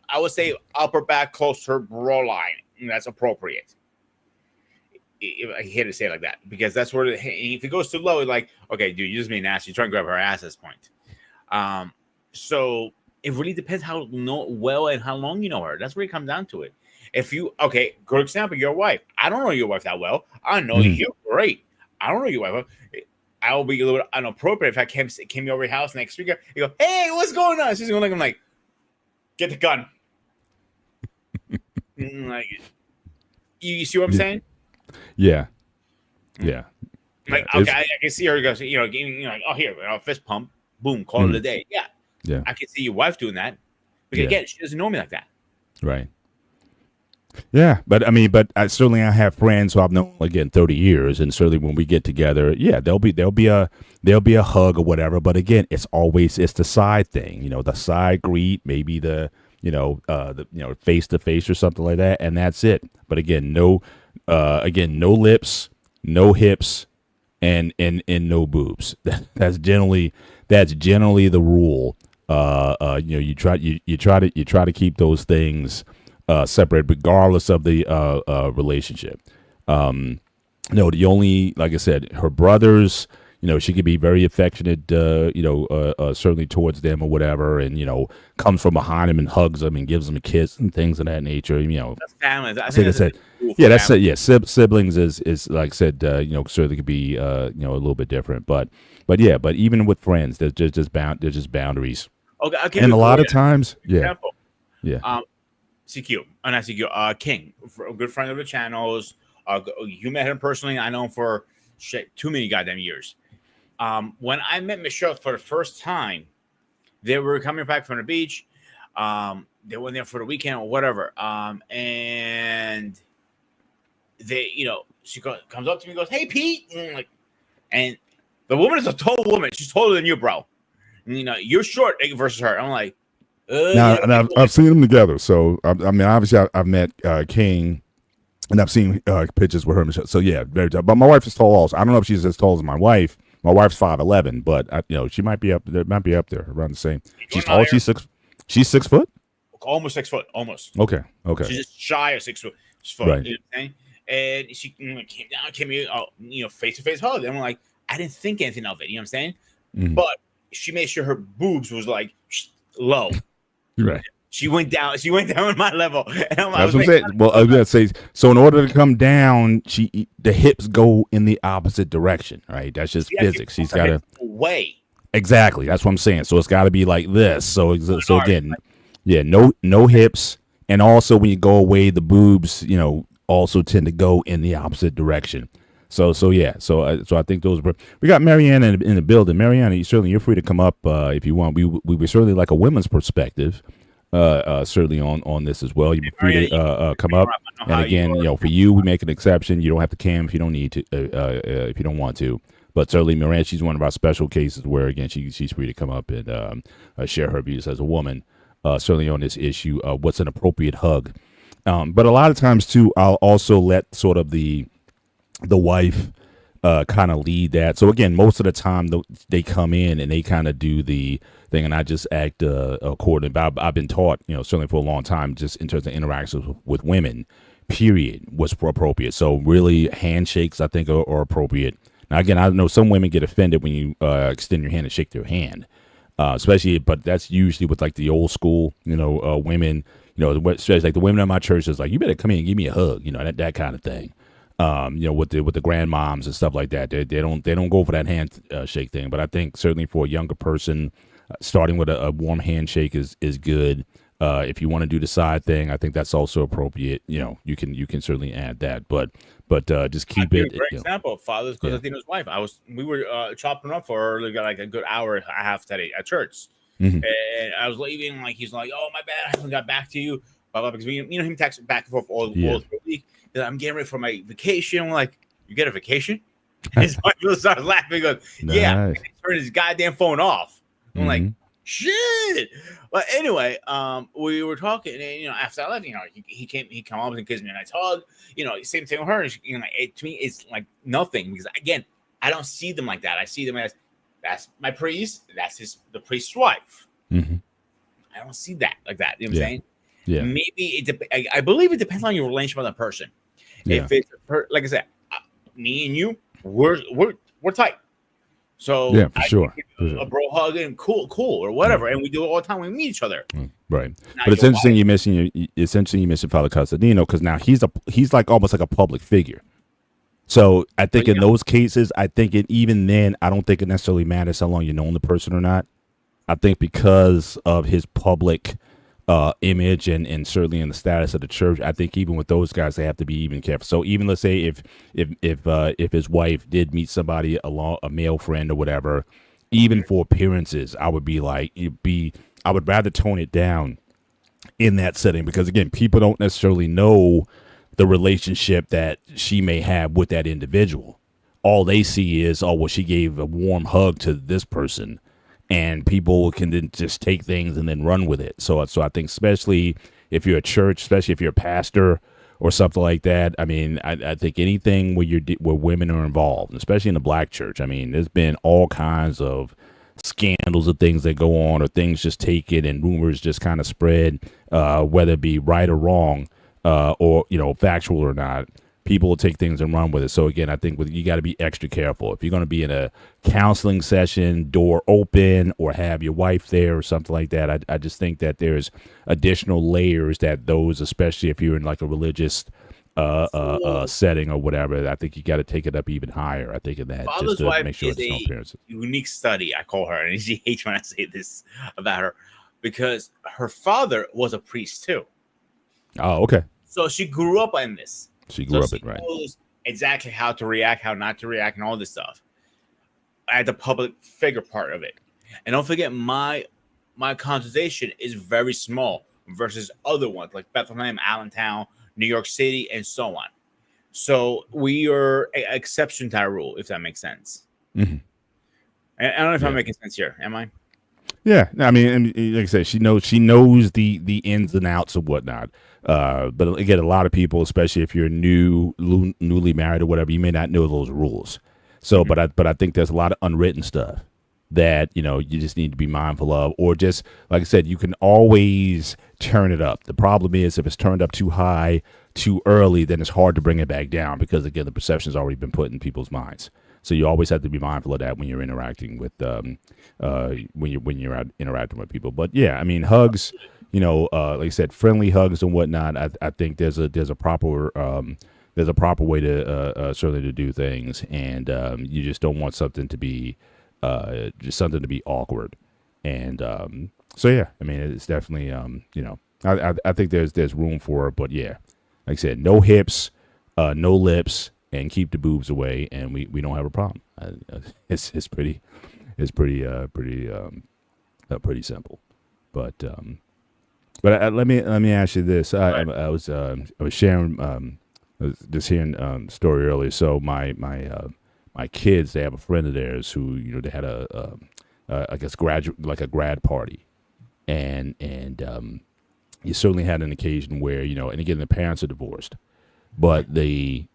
I would say upper back close to her bro line. That's appropriate. I hate to say it like that because that's where if it goes too low, it's like, okay, dude, you just being nasty. You're trying to grab her ass at this point. So it really depends how well and how long you know her. That's where it comes down to it. If you, okay, good example, your wife. I don't know your wife that well. I know you great. I don't know your wife. I will be a little inappropriate if I came over your house next week. You go, hey, what's going on? She's going to look, I'm like, get the gun. Like, you see what I'm saying? Yeah. Like, okay, I can see her go, like, oh, here, fist pump, boom, call it a day. Yeah. I can see your wife doing that. Because again, she doesn't know me like that. Right. Yeah, but I certainly have friends who I've known again 30 years, and certainly when we get together, there'll be a hug or whatever. But again, it's the side thing, the side greet, maybe the face to face or something like that, and that's it. But again, no lips, no hips, and no boobs. That's generally the rule. You try to keep those things separate regardless of the relationship. The only, like I said, her brothers, she could be very affectionate, certainly towards them or whatever, and comes from behind them and hugs them and gives them a kiss and things of that nature. That's family. Siblings is like I said, certainly could be a little bit different, but even with friends, there's just boundaries. Okay. And a lot of times, example. CQ, not CQ, King, a good friend of the channels. You met him personally. I know him for too many goddamn years. When I met Michelle for the first time, they were coming back from the beach. They went there for the weekend or whatever. And they, she comes up to me and goes, "Hey, Pete," and the woman is a tall woman. She's taller than you, bro. And, you're short versus her. I'm like. Now, and I've seen them together. So obviously, I've met King, and I've seen pictures with her. And so yeah, very tall. But my wife is tall also. I don't know if she's as tall as my wife. My wife's 5'11", but she might be up there. Might be up there around the same. She's tall. She's 6 foot. Almost 6 foot. Almost. Okay. She's just shy of 6 foot. Right. You know what I'm saying? And she came down, came in, face to face hug. And I'm like, I didn't think anything of it. You know what I'm saying? Mm-hmm. But she made sure her boobs was like low. Right. She went down. She went down on my level. And I That's was what I'm like, saying. Well, I was gonna say. So in order to come down, the hips go in the opposite direction, right? That's just physics. She's got to way. exactly. That's what I'm saying. So it's got to be like this. So again, yeah, no hips, and also when you go away, the boobs, also tend to go in the opposite direction. So yeah. So I think those. We got Mariana in the building. Mariana, you're free to come up if you want. We would certainly like a women's perspective. Certainly on this as well. You're free to come up. And again, for you, we make an exception. You don't have to cam if you don't need to, if you don't want to. But certainly, Miranda, she's one of our special cases where, again, she's free to come up and share her views as a woman. Certainly on this issue, what's an appropriate hug? But a lot of times too, I'll also let sort of the wife kind of lead that. So again, most of the time they come in and they kind of do the thing, and I just act accordingly. But I've been taught, certainly for a long time, just in terms of interactions with women, period, what's appropriate. So really, handshakes I think are appropriate. Now again, I know some women get offended when you extend your hand and shake their hand, especially, but that's usually with like the old school, women, especially like the women in my church is like, you better come in and give me a hug, that kind of thing. With the grandmoms and stuff like that, they don't go for that handshake thing. But I think certainly for a younger person, starting with a warm handshake is good. If you want to do the side thing, I think that's also appropriate. You can certainly add that, but just keep it. For example, Father's Cosentino's wife. We were chopping up for like a good hour and a half today at church, and I was leaving. Like he's like, "Oh my bad, I haven't got back to you." Blah, blah, because him texting back and forth all the week. I'm getting ready for my vacation. I'm like, you get a vacation? His wife starts laughing. He goes, yeah. And he turned his goddamn phone off. I'm like, shit. But anyway, we were talking, and after I left, he came up and gives me a nice hug. Same thing with her. To me, it's like nothing because again, I don't see them like that. I see them as that's my priest. That's the priest's wife. I don't see that like that. You know what I'm saying? Yeah. Maybe I believe it depends on your relationship with that person. Yeah. If it's like I said, me and you, we're tight. So yeah, for sure. A bro hug and cool or whatever, and we do it all the time when we meet each other. Right. Now, but it's interesting you mentioned Father Costantino because now he's like almost like a public figure. So I think in those cases, even then, I don't think it necessarily matters how long you know the person or not. I think because of his public image and certainly in the status of the church, I think even with those guys, they have to be even careful. So even let's say if his wife did meet somebody a male friend or whatever, even for appearances, I would I would rather tone it down in that setting because again, people don't necessarily know the relationship that she may have with that individual. All they see is, oh, well, she gave a warm hug to this person. And people can then just take things and then run with it. So I think especially if you're a church, especially if you're a pastor or something like that. I mean, I think anything where women are involved, especially in the black church. I mean, there's been all kinds of scandals of things that go on or things just taken and rumors just kind of spread, whether it be right or wrong or, factual or not. People will take things and run with it. So again, I think you got to be extra careful. If you're going to be in a counseling session, door open, or have your wife there or something like that, I just think that there's additional layers that those, especially if you're in like a religious setting or whatever, I think you got to take it up even higher. I think in that Father's just to wife make sure is there's no a appearances. unique study, I call her, and she hates when I say this about her because her father was a priest too. Oh, okay. So she grew up in this. She grew up in right. Knows exactly how to react, how not to react, and all this stuff. At the public figure part of it, and don't forget my conversation is very small versus other ones like Bethlehem, Allentown, New York City, and so on. So we are an exception to our rule, if that makes sense. I don't know if I'm making sense here. Am I? Yeah, I mean, like I said, she knows the ins and outs of whatnot. But again, a lot of people, especially if you're newly married or whatever, you may not know those rules. So, but I think there's a lot of unwritten stuff that you just need to be mindful of, or just like I said, you can always turn it up. The problem is if it's turned up too high too early, then it's hard to bring it back down because again, the perception's already been put in people's minds. So you always have to be mindful of that when you're interacting with when you're out interacting with people. But yeah, I mean, hugs, like I said, friendly hugs and whatnot. I think there's a proper way to certainly to do things, and you just don't want something to be awkward. And so yeah, I mean, it's definitely I think there's room for it, but yeah, like I said, no hips, no lips, and keep the boobs away, and we don't have a problem. It's pretty simple, but let me ask you this. I was sharing I was just hearing story earlier. So my kids, they have a friend of theirs who they had a I guess a grad party, and you certainly had an occasion where and again the parents are divorced, but the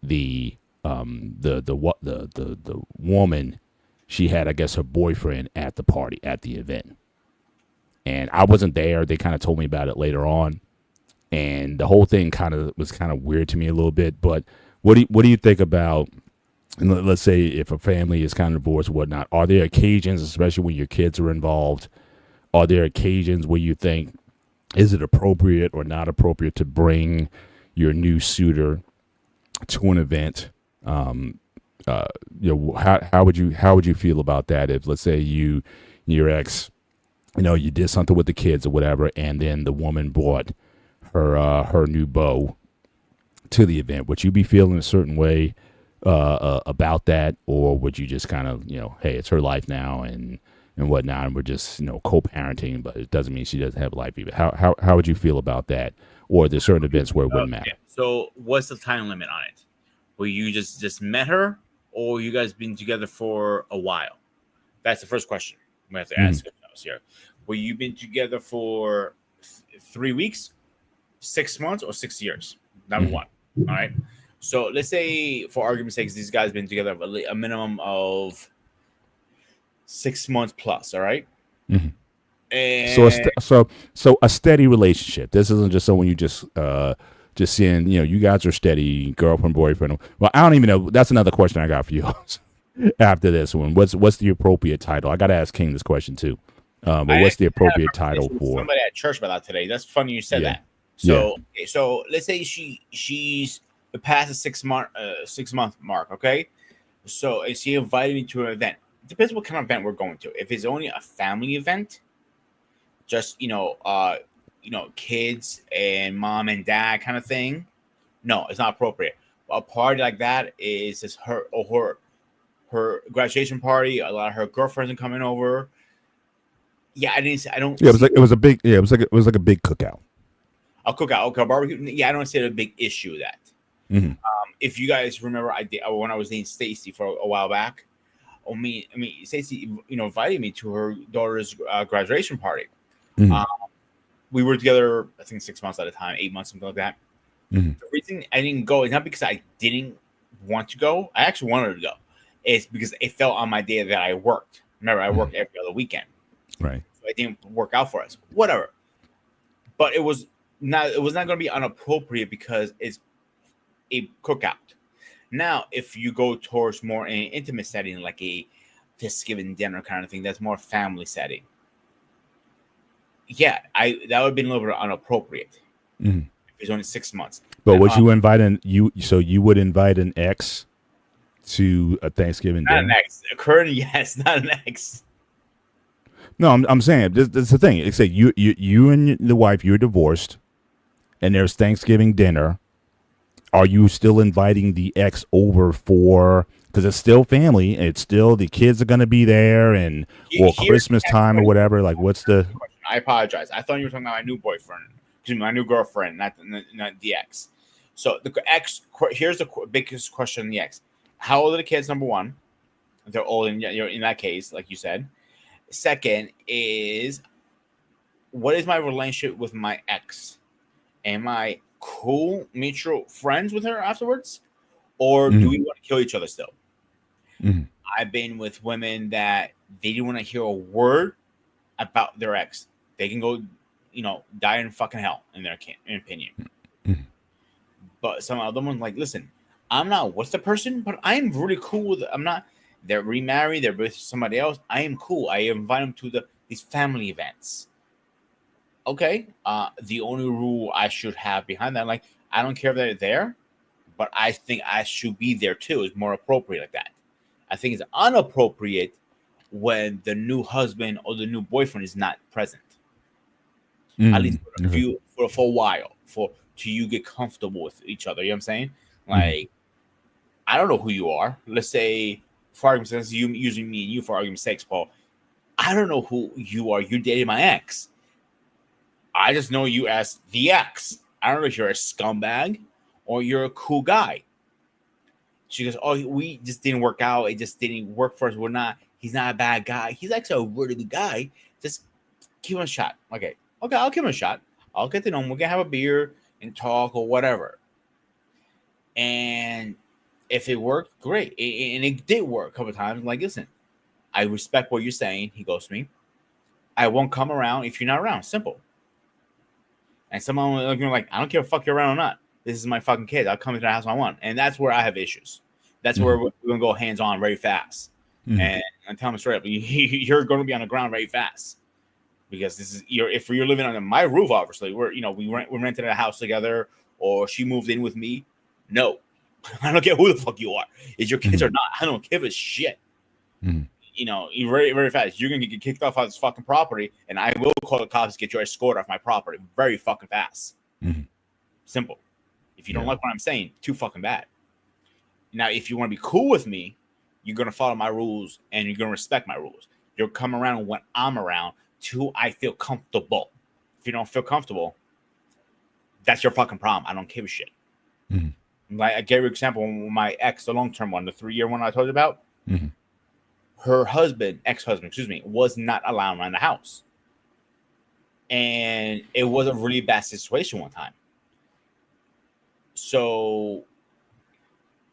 woman, she had, I guess, her boyfriend at the party, at the event. And I wasn't there. They kind of told me about it later on. And the whole thing was kind of weird to me a little bit. But what do you think about, and let's say if a family is kind of divorced or whatnot, are there occasions, especially when your kids are involved, are there occasions where you think, is it appropriate or not appropriate to bring your new suitor to an event? How would you feel about that if, let's say, your ex, you did something with the kids or whatever, and then the woman brought her new beau to the event? Would you be feeling a certain way about that, or would you just kind of hey, it's her life now and whatnot, and we're just co-parenting, but it doesn't mean she doesn't have a life either? How would you feel about that? Or there's certain events where it wouldn't matter? So what's the time limit on it? Were you just met her, or you guys been together for a while? That's the first question we have to ask ourselves here. Were you been together for 3 weeks, 6 months, or 6 years? Number one. All right. So let's say, for argument's sake, these guys been together a minimum of 6 months plus. All right. Mm-hmm. And So a steady relationship. This isn't just someone you just seeing, you guys are steady, girlfriend, boyfriend. Well, I don't even know. That's another question I got for you after this one. What's the appropriate title? I got to ask King this question too. But what's the appropriate title for somebody at church about that today? That's funny you said that. So let's say she's past the 6 month mark. Okay. So she invited me to an event. It depends what kind of event we're going to. If it's only a family event, just kids and mom and dad kind of thing, no, it's not appropriate. A party like that is just her graduation party. A lot of her girlfriends are coming over. Yeah, I don't. Yeah, it was a big cookout. A cookout, okay, barbecue. Yeah, I don't see a big issue with that. Mm-hmm. If you guys remember, I did when I was dating Stacy for a while back. Stacy, invited me to her daughter's graduation party. Mm-hmm. We were together, I think 6 months at a time, 8 months, something like that. Mm-hmm. The reason I didn't go is not because I didn't want to go. I actually wanted to go. It's because it fell on my day that I worked. Remember, I worked every other weekend. Right. So it didn't work out for us. Whatever. But it was not going to be inappropriate because it's a cookout. Now, if you go towards more an intimate setting, like a Thanksgiving dinner kind of thing, that's more family setting. Yeah, that would have been a little bit inappropriate. Mm-hmm. If it's only 6 months. But would you invite you would invite an ex to a Thanksgiving dinner? Not an ex. Current, yes, not an ex. No, I'm saying this is the thing. It's like you and the wife, you're divorced, and there's Thanksgiving dinner. Are you still inviting the ex over because it's still family, and it's still the kids are going to be there, or Christmas time or whatever? Like, what's the? I apologize. I thought you were talking about my new boyfriend, my new girlfriend, not the ex. So the ex. Here's the biggest question: on the ex. How old are the kids? Number one, they're old, and you're in that case, like you said. Second is, what is my relationship with my ex? Am I cool, mutual friends with her afterwards? Or do we want to kill each other still? Mm-hmm. I've been with women that they didn't want to hear a word about their ex. They can go, die in fucking hell, in their opinion. Mm-hmm. But some other ones like, listen, I'm not with the person, but I'm really cool with it. I'm not. They're remarried. They're with somebody else. I am cool. I invite them to these family events. okay, the only rule I should have behind that, like, I don't care if they're there, but I think I should be there too. Is more appropriate like that. I think it's unappropriate when the new husband or the new boyfriend is not present. At least for a few, for a while, for till you get comfortable with each other. You know what I'm saying? Like, I don't know who you are. Let's say, for argument's sake, you using me and you for argument's sake, Paul. I don't know who you are. You dated my ex. I just know you as the ex. I don't know if you're a scumbag or you're a cool guy. She goes, oh, we just didn't work out. It just didn't work for us. He's not a bad guy. He's actually a really good guy. Just give him a shot. Okay, I'll give him a shot. I'll get to know him. We're going to have a beer and talk or whatever. And if it worked, great. And it did work a couple of times. I'm like, listen, I respect what you're saying. He goes to me. I won't come around if you're not around. Simple. And someone will look like, I don't care if fuck you're around or not. This is my fucking kid. I'll come into the house when I want. And that's where I have issues. That's where we're going to go hands on very fast. And I'm telling them straight up, you're going to be on the ground very fast. Because this is if you're living under my roof, obviously, we rented a house together, or she moved in with me. No, I don't care who the fuck you are. Is your kids or not? I don't give a shit. You're very, very fast. You're gonna get kicked off this fucking property, and I will call the cops to get your escort off my property very fucking fast. Simple. If you don't like what I'm saying, too fucking bad. Now, if you want to be cool with me, you're gonna follow my rules and you're gonna respect my rules. You'll come around when I'm around till I feel comfortable. If you don't feel comfortable, that's your fucking problem. I don't give a shit. Like I gave you an example with my ex, the long-term one, the 3-year one I told you about. Her ex-husband, was not allowed around the house. And it was a really bad situation one time. So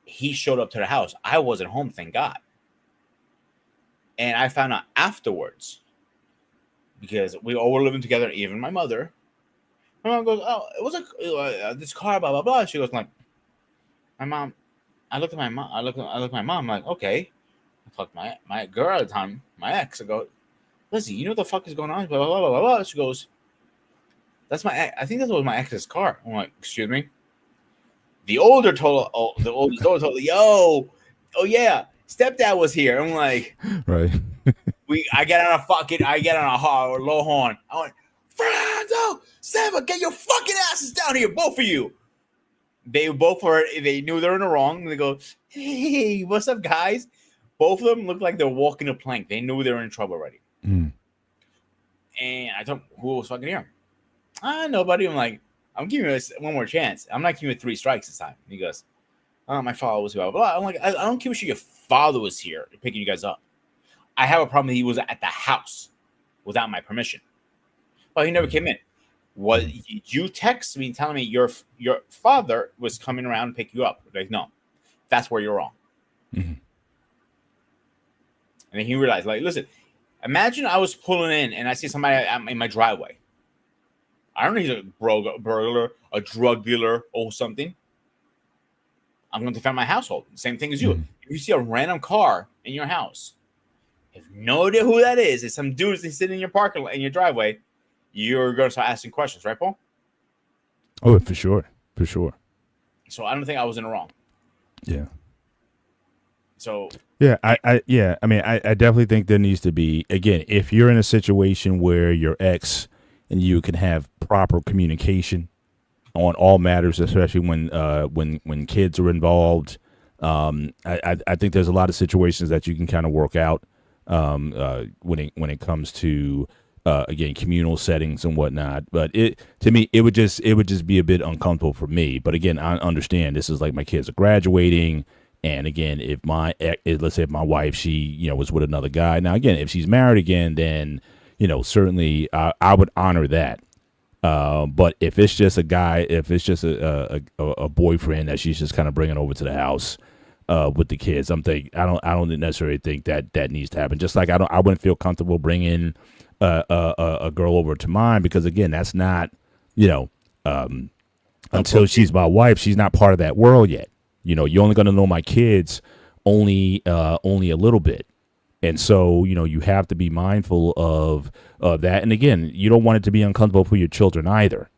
he showed up to the house. I wasn't home, thank God. And I found out afterwards, because we all were living together, even my mother. My mom goes, oh, it was this car, blah, blah, blah. She goes like, my mom, I looked at my mom. I looked at my mom. I'm like, okay. I talked to my girl at the time, my ex. I go, Lizzie, you know what the fuck is going on? Blah, blah, blah, blah, blah. She goes, that's my ex. I think that was my ex's car. I'm like, excuse me? The oldest daughter told her, yo, oh yeah, stepdad was here. I'm like, right. I get on a low horn. I went, Fernando, Seba, get your fucking asses down here, both of you. They both heard, they knew they were in the wrong. They go, hey, what's up, guys? Both of them looked like they're walking a plank. They knew they were in trouble already. And I told them, who was fucking here? Nobody. I'm like, I'm giving you one more chance. I'm not giving you 3 strikes this time. He goes, my father was blah, blah, blah. I'm like, I don't give a shit your father was here picking you guys up. I have a problem that he was at the house without my permission. Well, he never came in. You text me telling me your father was coming around and pick you up? Like, no, that's where you're wrong. And then he realized, like, listen, imagine I was pulling in and I see somebody in my driveway. I don't know, he's a burglar, a drug dealer, or something. I'm going to defend my household. Same thing as you. If you see a random car in your house, have no idea who that is. It's some dudes that's sitting in your parking lot, in your driveway. You're going to start asking questions, right, Paul? Oh, for sure. For sure. So I don't think I was in the wrong. Yeah. So yeah, I mean, I definitely think there needs to be, again, if you're in a situation where your ex and you can have proper communication on all matters, especially when kids are involved. I think there's a lot of situations that you can kind of work out when it comes to again, communal settings and whatnot. But to me, it would just be a bit uncomfortable for me. But again, I understand this is like my kids are graduating. And again, let's say if my wife, she, was with another guy. Now, again, if she's married again, then, certainly I would honor that. But if it's just a guy, if it's just a boyfriend that she's just kind of bringing over to the house with the kids, I don't necessarily think that needs to happen. Just like I wouldn't feel comfortable bringing a girl over to mine, because again, that's not, until she's my wife, she's not part of that world yet. You're only going to know my kids only a little bit. And so, you have to be mindful of that. And again, you don't want it to be uncomfortable for your children either.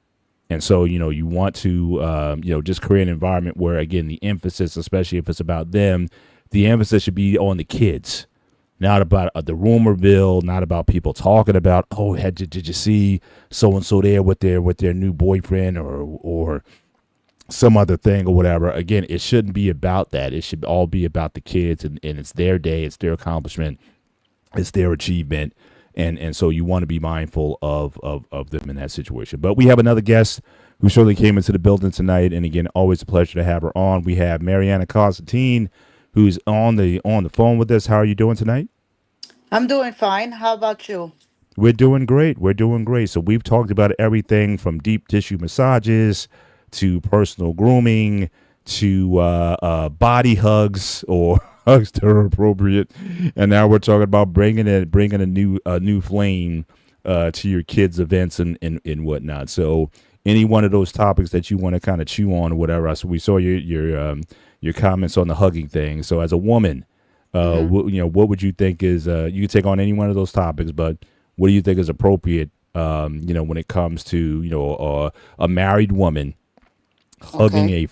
And so, you want to, just create an environment where, again, the emphasis, especially if it's about them, the emphasis should be on the kids, not about the rumor mill, not about people talking about, oh, did you see so and so there with their new boyfriend or some other thing or whatever. Again, it shouldn't be about that. It should all be about the kids, and it's their day, it's their accomplishment, it's their achievement. And so you want to be mindful of them in that situation. But we have another guest who surely came into the building tonight. And again, always a pleasure to have her on. We have Mariana Constantine, who's on the phone with us. How are you doing tonight? I'm doing fine. How about you? We're doing great. We're doing great. So we've talked about everything from deep tissue massages to personal grooming to body hugs or hugs that are appropriate, and now we're talking about bringing a new flame to your kids' events and whatnot. So any one of those topics that you want to kind of chew on or whatever. So we saw your comments on the hugging thing. So as a woman, what would you think is you can take on any one of those topics, but what do you think is appropriate? When it comes to a married woman hugging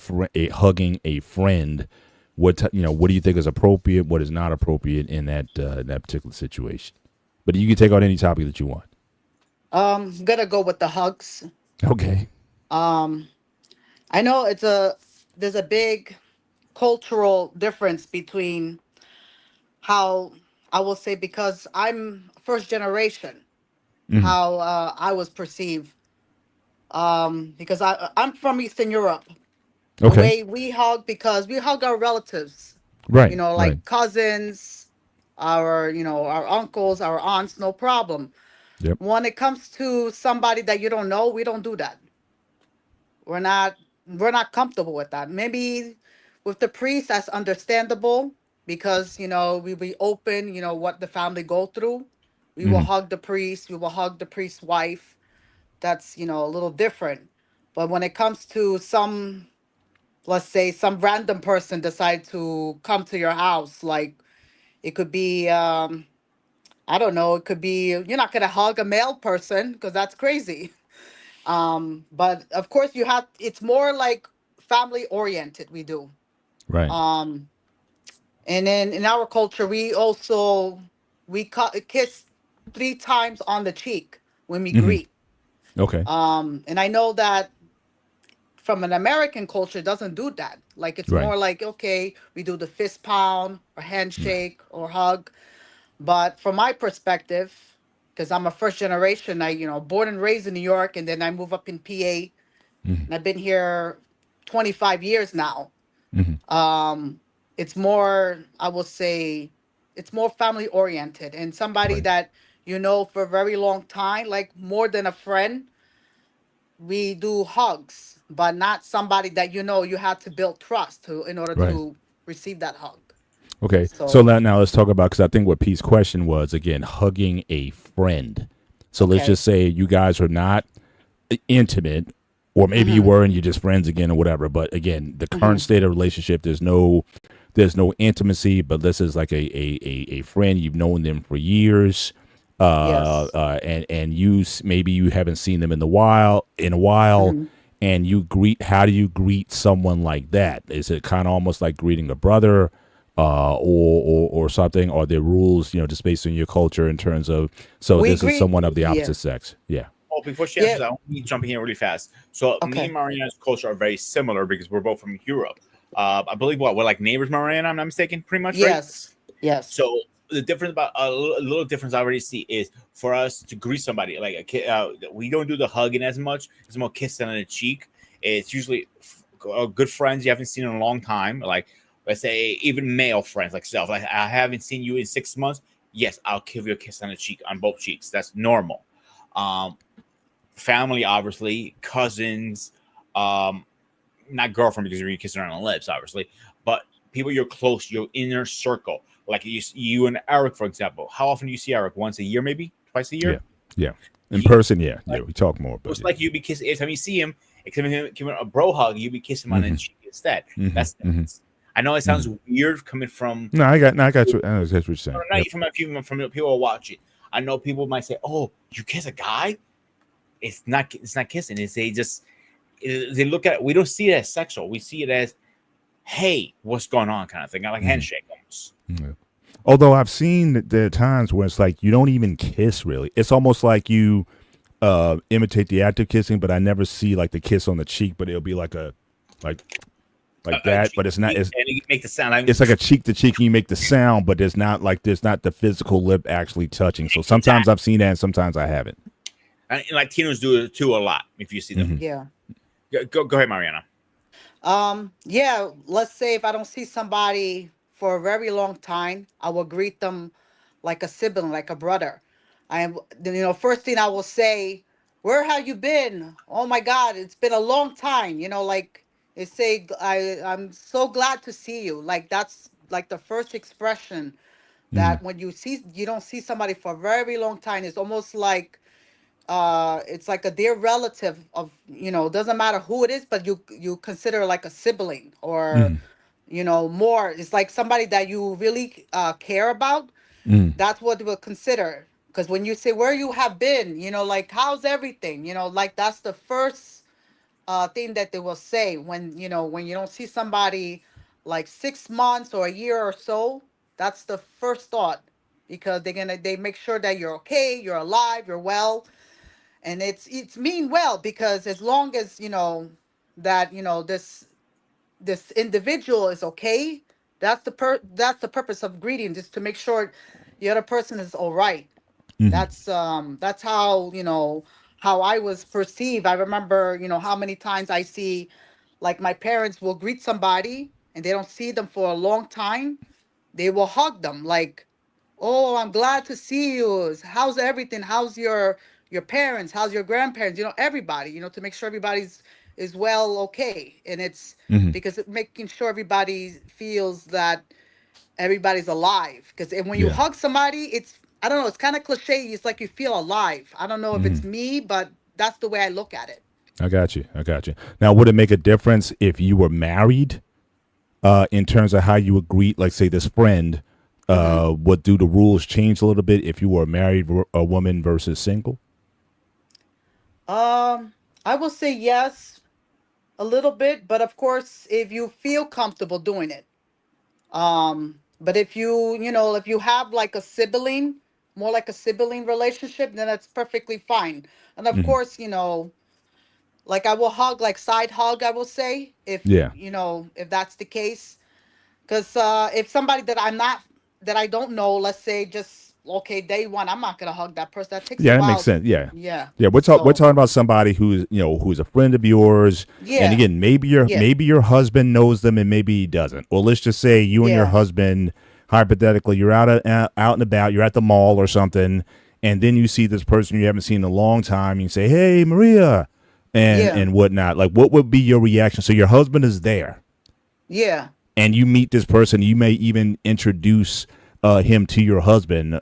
hugging a friend, what do you think is appropriate? What is not appropriate in that particular situation? But you can take on any topic that you want. I'm gonna go with the hugs. Okay. I know there's a big cultural difference between how I will say, because I'm first generation, Mm-hmm. how I was perceived. Because I'm from Eastern Europe. The Okay. way we hug, because we hug our relatives, Right. Right. like cousins, our uncles, our aunts, no problem. Yep. When it comes to somebody that you don't know, we don't do that. We're not we're not comfortable with that. Maybe with the priest, that's understandable because we be open, what the family go through. We will Mm-hmm. hug the priest, we will hug the priest's wife. That's a little different. But when it comes to some, let's say, some random person decide to come to your house, like it could be I don't know, it could be, you're not gonna hug a male person because that's crazy. But of course it's more like family oriented we do. Right. um and then in our culture we kiss 3 times on the cheek when we Mm-hmm. greet. Okay. And I know that from an American culture it doesn't do that. Like it's Right. more like, okay, we do the fist pound or handshake or hug. But from my perspective, because I'm a first generation, I born and raised in New York, and then I moved up in PA, Mm-hmm. and I've been here 25 years now. Mm-hmm. It's more, I will say, it's more family oriented, and somebody Right. that for a very long time, like more than a friend. We do hugs, but not somebody that you have to build trust to in order Right. to receive that hug. Okay. So So, now let's talk about, because I think what Pete's question was, again, hugging a friend. So let's okay. just say you guys are not intimate, or maybe you Mm-hmm. were and you're just friends again or whatever. But again, the current Mm-hmm. state of relationship, there's no intimacy, but this is like a friend. You've known them for years. Yes. And maybe you haven't seen them in a while, Mm-hmm. and how do you greet someone like that? Is it kind of almost like greeting a brother, or something? Are there rules, just based on your culture in terms of, so We this is agree. someone of the Yeah. opposite sex? Yeah. Oh, before she Yeah. answers, I want me jumping in really fast. So me Okay. and Mariana's culture are very similar because we're both from Europe. I believe we're like neighbors, Mariana. I'm not mistaken, pretty much, right? Yes. Yes. So the difference about a little difference I already see is for us to greet somebody like a kid. We don't do the hugging as much. It's more kissing on the cheek. It's usually good friends you haven't seen in a long time. Like let's say even male friends like self. Like I haven't seen you in 6 months. Yes, I'll give you a kiss on the cheek on both cheeks. That's normal. Um, Family, obviously, cousins, not girlfriend because you're kissing her on the lips, obviously, but people you're close, your inner circle. Like you and Eric, for example. How often do you see Eric? Once a year, maybe twice a Yeah. year. Yeah. In He, person, yeah. Yeah. We talk more, but it's yeah. like you be kissing every time you see him. Except him giving a bro hug, you be kissing him on the cheek instead. Mm-hmm. That's the Mm-hmm. difference. I know it sounds weird coming from No, I got you. I know that's what you're saying. not Yep. from the people who watch it. I know people might say, "Oh, you kiss a guy?" It's not kissing. It's they look at it. We don't see it as sexual. We see it as, "Hey, what's going on?" kind of thing, like handshake almost. Yeah. Although I've seen that there are times where it's like you don't even kiss really. It's almost like you imitate the act of kissing, but I never see like the kiss on the cheek, but it'll be like a like that, but it's not. And you make the sound. It's like a cheek to cheek, and you make the sound, but there's not the physical lip actually touching. So sometimes I've seen that, and sometimes I haven't. And Latinos do it too a lot. If you see them, Yeah. go ahead, Mariana. Yeah, let's say if I don't see somebody for a very long time, I will greet them like a sibling, like a brother. First thing I will say, where have you been? Oh my God, it's been a long time. Like they say, I'm so glad to see you. Like that's like the first expression Mm, that when you don't see somebody for a very long time, it's almost like it's like a dear relative of, doesn't matter who it is, but you consider like a sibling or mm, more. It's like somebody that you really care about. mm, That's what we'll consider. Because when you say where you have been, like how's everything, like that's the first thing that they will say when you don't see somebody like 6 months or a year or so. That's the first thought, because they make sure that you're okay, you're alive, you're well. And it's mean well, because as long as that this individual is okay, that's the purpose of greeting, just to make sure the other person is all right. mm, That's how I was perceived. I remember, how many times I see, like, my parents will greet somebody and they don't see them for a long time. They will hug them like, "Oh, I'm glad to see you. How's everything? How's your parents? How's your grandparents?" Everybody, to make sure everybody's is well, okay. And it's mm. because making sure everybody feels that everybody's alive. Because when you Yeah. hug somebody, I don't know, it's kind of cliche. It's like you feel alive. I don't know if it's Mm. me, but that's the way I look at it. I got you. I got you. Now, would it make a difference if you were married, in terms of how you would greet, like, say, this friend? Hmm. Would do the rules change a little bit if you were a married a woman versus single? I will say yes, a little bit, but of course, if you feel comfortable doing it. But if you have like a sibling, more like a sibling relationship, then that's perfectly fine. And of Hmm. course, like I will hug, like side hug, I will say, Yeah. if that's the case. Because if somebody that I don't know, let's say just okay, day one, I'm not gonna hug that person. That takes a Yeah, that makes while. sense. Yeah. Yeah. Yeah, we're So talking about somebody who's a friend of yours, and yeah, again, yeah, maybe your husband knows them and maybe he doesn't. Well, let's just say you and your yeah, husband, hypothetically, you're out and about, you're at the mall or something, and then you see this person you haven't seen in a long time. You say, "Hey, Maria," yeah, and whatnot. Like, what would be your reaction? So your husband is there, yeah. and you meet this person. You may even introduce him to your husband.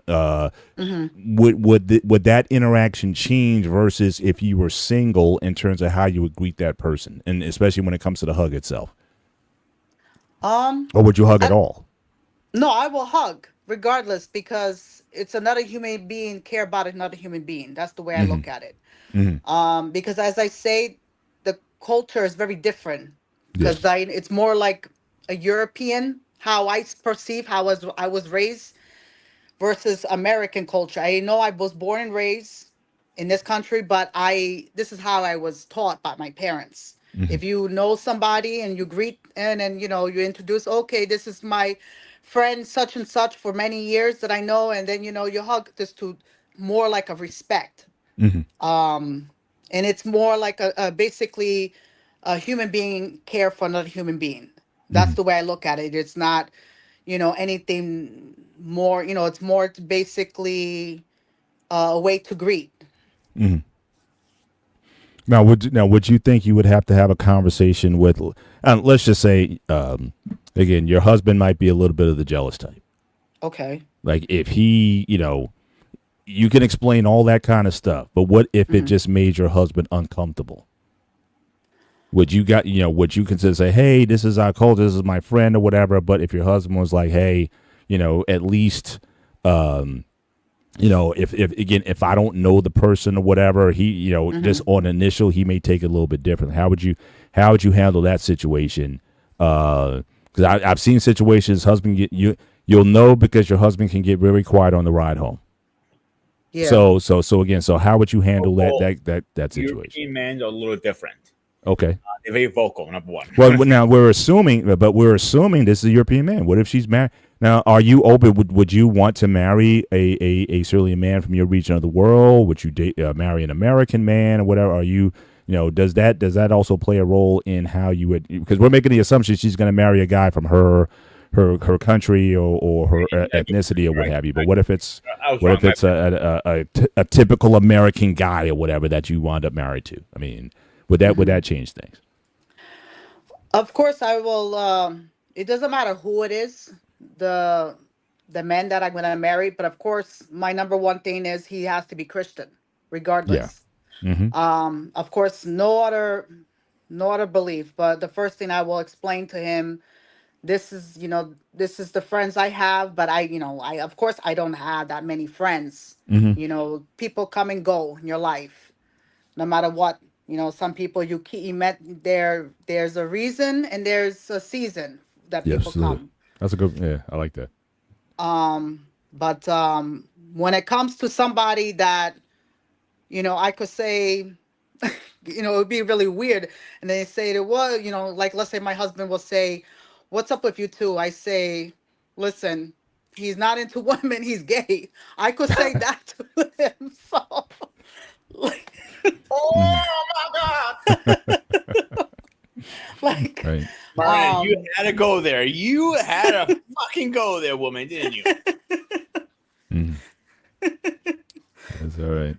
Hmm. Would that interaction change versus if you were single in terms of how you would greet that person, and especially when it comes to the hug itself, Um, or would you hug at I, all? no, I will hug regardless, because it's another human being, care about another human being. That's the way I Hmm. look at it. Hmm. Because as I say, the culture is very different. Yeah. Because it's more like a European, how perceive how I was raised, versus American culture. I know I was born and raised in this country, but this is how I was taught by my parents. Hmm. If you know somebody and you greet, and then you introduce, okay, this is my friend such and such for many years that I know, and then you hug, this to more like a respect. Hmm. Um and it's more like a basically a human being care for another human being. That's Hmm. the way I look at it. It's not anything more. It's more to basically a way to greet. Hmm. Now would you think you would have a conversation with, let's just say, again, your husband might be a little bit of the jealous type. Okay. Like if he, you can explain all that kind of stuff, but what if it Hmm. just made your husband uncomfortable? would you consider say, hey, this is our culture, this is my friend or whatever? But if your husband was like, hey, at least, if I don't know the person or whatever, he, just on initial, he may take it a little bit differently. How would you handle that situation? Because I've seen situations, you'll know because your husband can get very quiet on the ride home. Yeah. So how would you handle that situation? European men are a little different. Okay. They're very vocal. Number one. Well, now we're assuming this is a European man. What if she's married? Now, are you open? Would you want to marry a certainly a man from your region of the world? Would you marry an American man or whatever? Are you, does that also play a role in how you would? Because we're making the assumption she's going to marry a guy from her country or her ethnicity or what have you. But what if it's a typical American guy or whatever that you wound up married to? I mean, would that change things? Of course, I will. It doesn't matter who it is, the man that I'm gonna marry. But of course, my number one thing is he has to be Christian, regardless. Yeah. Mm-hmm. Of course, no other belief. But the first thing I will explain to him, this is the friends I have. But I of course I don't have that many friends. Mm-hmm. People come and go in your life, no matter what. Some people you met there's a reason and there's a season that people come. That's a good, yeah, I like that. But when it comes to somebody that, I could say, it would be really weird. And they say that, well, like, let's say my husband will say, what's up with you two? I say, listen, he's not into women, he's gay. I could say that to him. So, like, Oh my God! like, Right. Marina, you had to go there. You had to fucking go there, woman, didn't you? That's all right.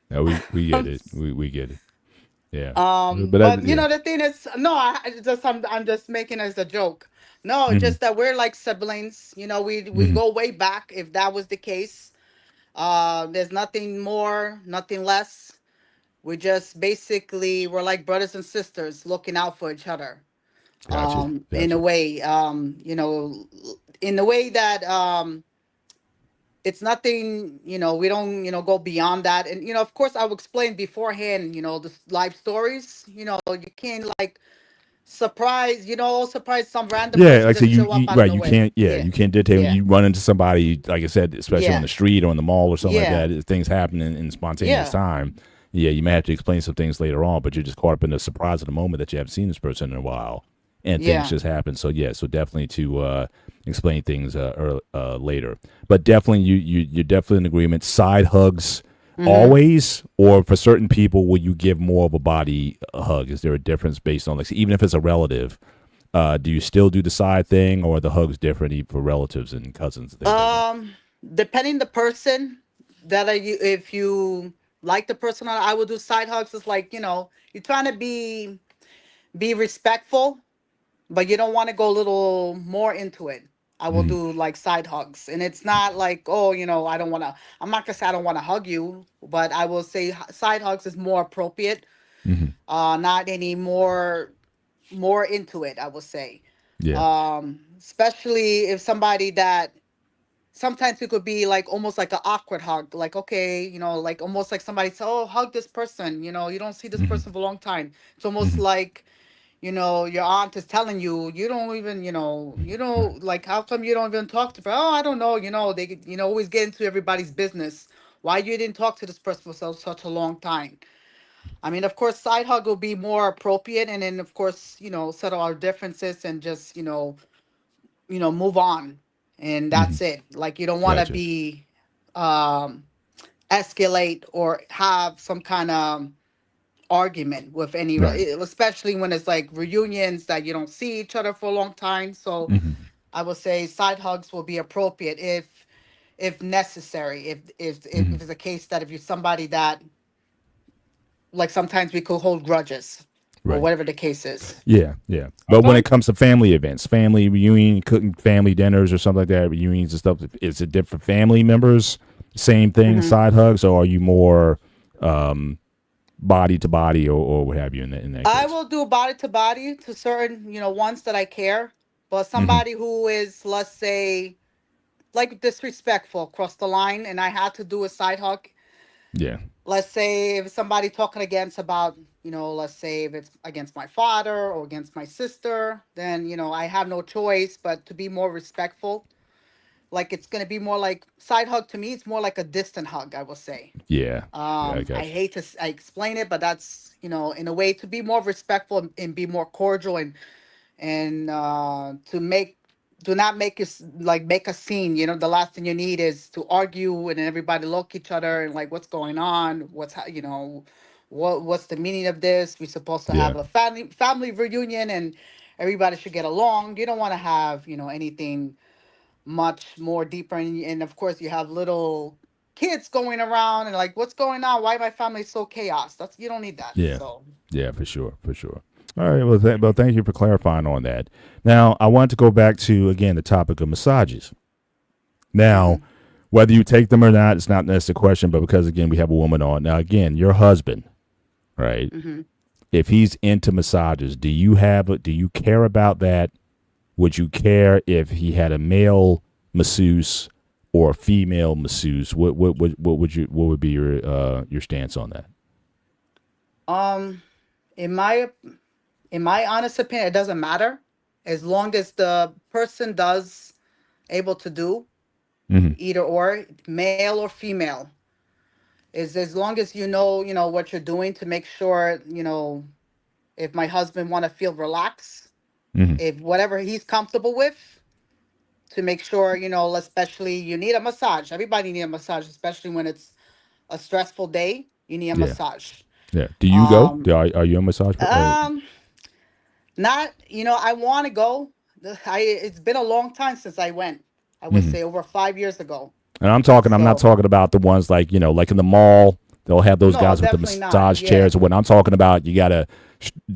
No, we get it. We get it. Yeah. But the thing is, no, I'm just making it as a joke. No, just that we're like siblings. We go way back. If that was the case, there's nothing more, nothing less. We just basically we're like brothers and sisters looking out for each other. Gotcha. In a way, in the way that it's nothing, we don't, go beyond that. And, of course I will explain beforehand, the life stories, you can't like surprise some random person like I said, just show up out of right, you nowhere. can't, you can't dictate when you run into somebody, like I said, especially on the street or in the mall or something like that. If things happen in spontaneous time. Yeah, you may have to explain some things later on, but you're just caught up in the surprise of the moment that you haven't seen this person in a while, and things just happen. So so definitely to explain things later. But definitely, you're definitely in agreement. Side hugs always, or for certain people, will you give more of a body hug? Is there a difference based on even if it's a relative? Do you still do the side thing, or are the hugs different even for relatives and cousins? And things like that? Depending the person if you like the person, I will do side hugs. It's like, you're trying to be respectful, but you don't want to go a little more into it. I will do like side hugs. And it's not like, oh, I don't want to, I'm not going to say I don't want to hug you, but I will say side hugs is more appropriate. Not any more into it, I will say. Yeah. Especially if somebody that, sometimes it could be like almost like an awkward hug, like, okay, like almost like somebody said, oh, hug this person, you don't see this person for a long time. It's almost like, your aunt is telling you, you don't even, like, how come you don't even talk to her? Oh, I don't know, they always get into everybody's business. Why you didn't talk to this person for such a long time? I mean, of course, side hug will be more appropriate, and then of course, settle our differences and just, move on. And that's it. Like, you don't want to Gotcha. be escalate or have some kind of argument with any, especially when it's like reunions that you don't see each other for a long time. So I would say side hugs will be appropriate if necessary. If it's a case that if you're somebody that, like, sometimes we could hold grudges. Or whatever the case is. Yeah. But when it comes to family events, family reunion, cooking family dinners or something like that, reunions and stuff, is it different family members? Same thing, side hugs, or are you more body to body or what have you in that I case. will do body to body to certain, ones that I care. But Hmm. somebody who is, let's say, like disrespectful across the line, and I had to do a side hug. Yeah. Let's say if somebody talking against about, let's say if it's against my father or against my sister, then I have no choice but to be more respectful. Like it's gonna be more like side hug to me. It's more like a distant hug, I will say. Yeah. Yeah. I I got you. hate to I explain it, but that's in a way to be more respectful and be more cordial and to make do not make us like make a scene. The last thing you need is to argue and then everybody look each other and like what's going on, what's the meaning of this. We're supposed to Yeah. have a family reunion and everybody should get along. You don't want to have anything much more deeper, and of course you have little kids going around and like what's going on, why my family so chaos. That's You don't need that. Yeah. So Yeah, for sure, for sure. All right, well, thank you for clarifying on that. Now, I want to go back to again the topic of massages. Now, mhm, whether you take them or not, it's not necessarily a question, but because again we have a woman on now, again, your husband, right? mhm. If he's into massages, do you care about that? Would you care if he had a male masseuse or a female masseuse? What would be your stance on that? um in my honest opinion, it doesn't matter as long as the person does able to do Hmm. either or, male or female, is as long as what you're doing to make sure if my husband want to feel relaxed, Hmm. if whatever he's comfortable with, to make sure, especially you need a massage. Everybody need a massage, especially when it's a stressful day. You need a Yeah, massage. yeah. Do you go? Um, Are you a massage? um, Not, I want to go. It's been a long time since I went. I would Mhm. say over 5 years ago. And I'm not So talking about the ones like, like in the mall, they'll have those no, guys with the definitely not. massage Yeah, chairs. When I'm talking about, you got to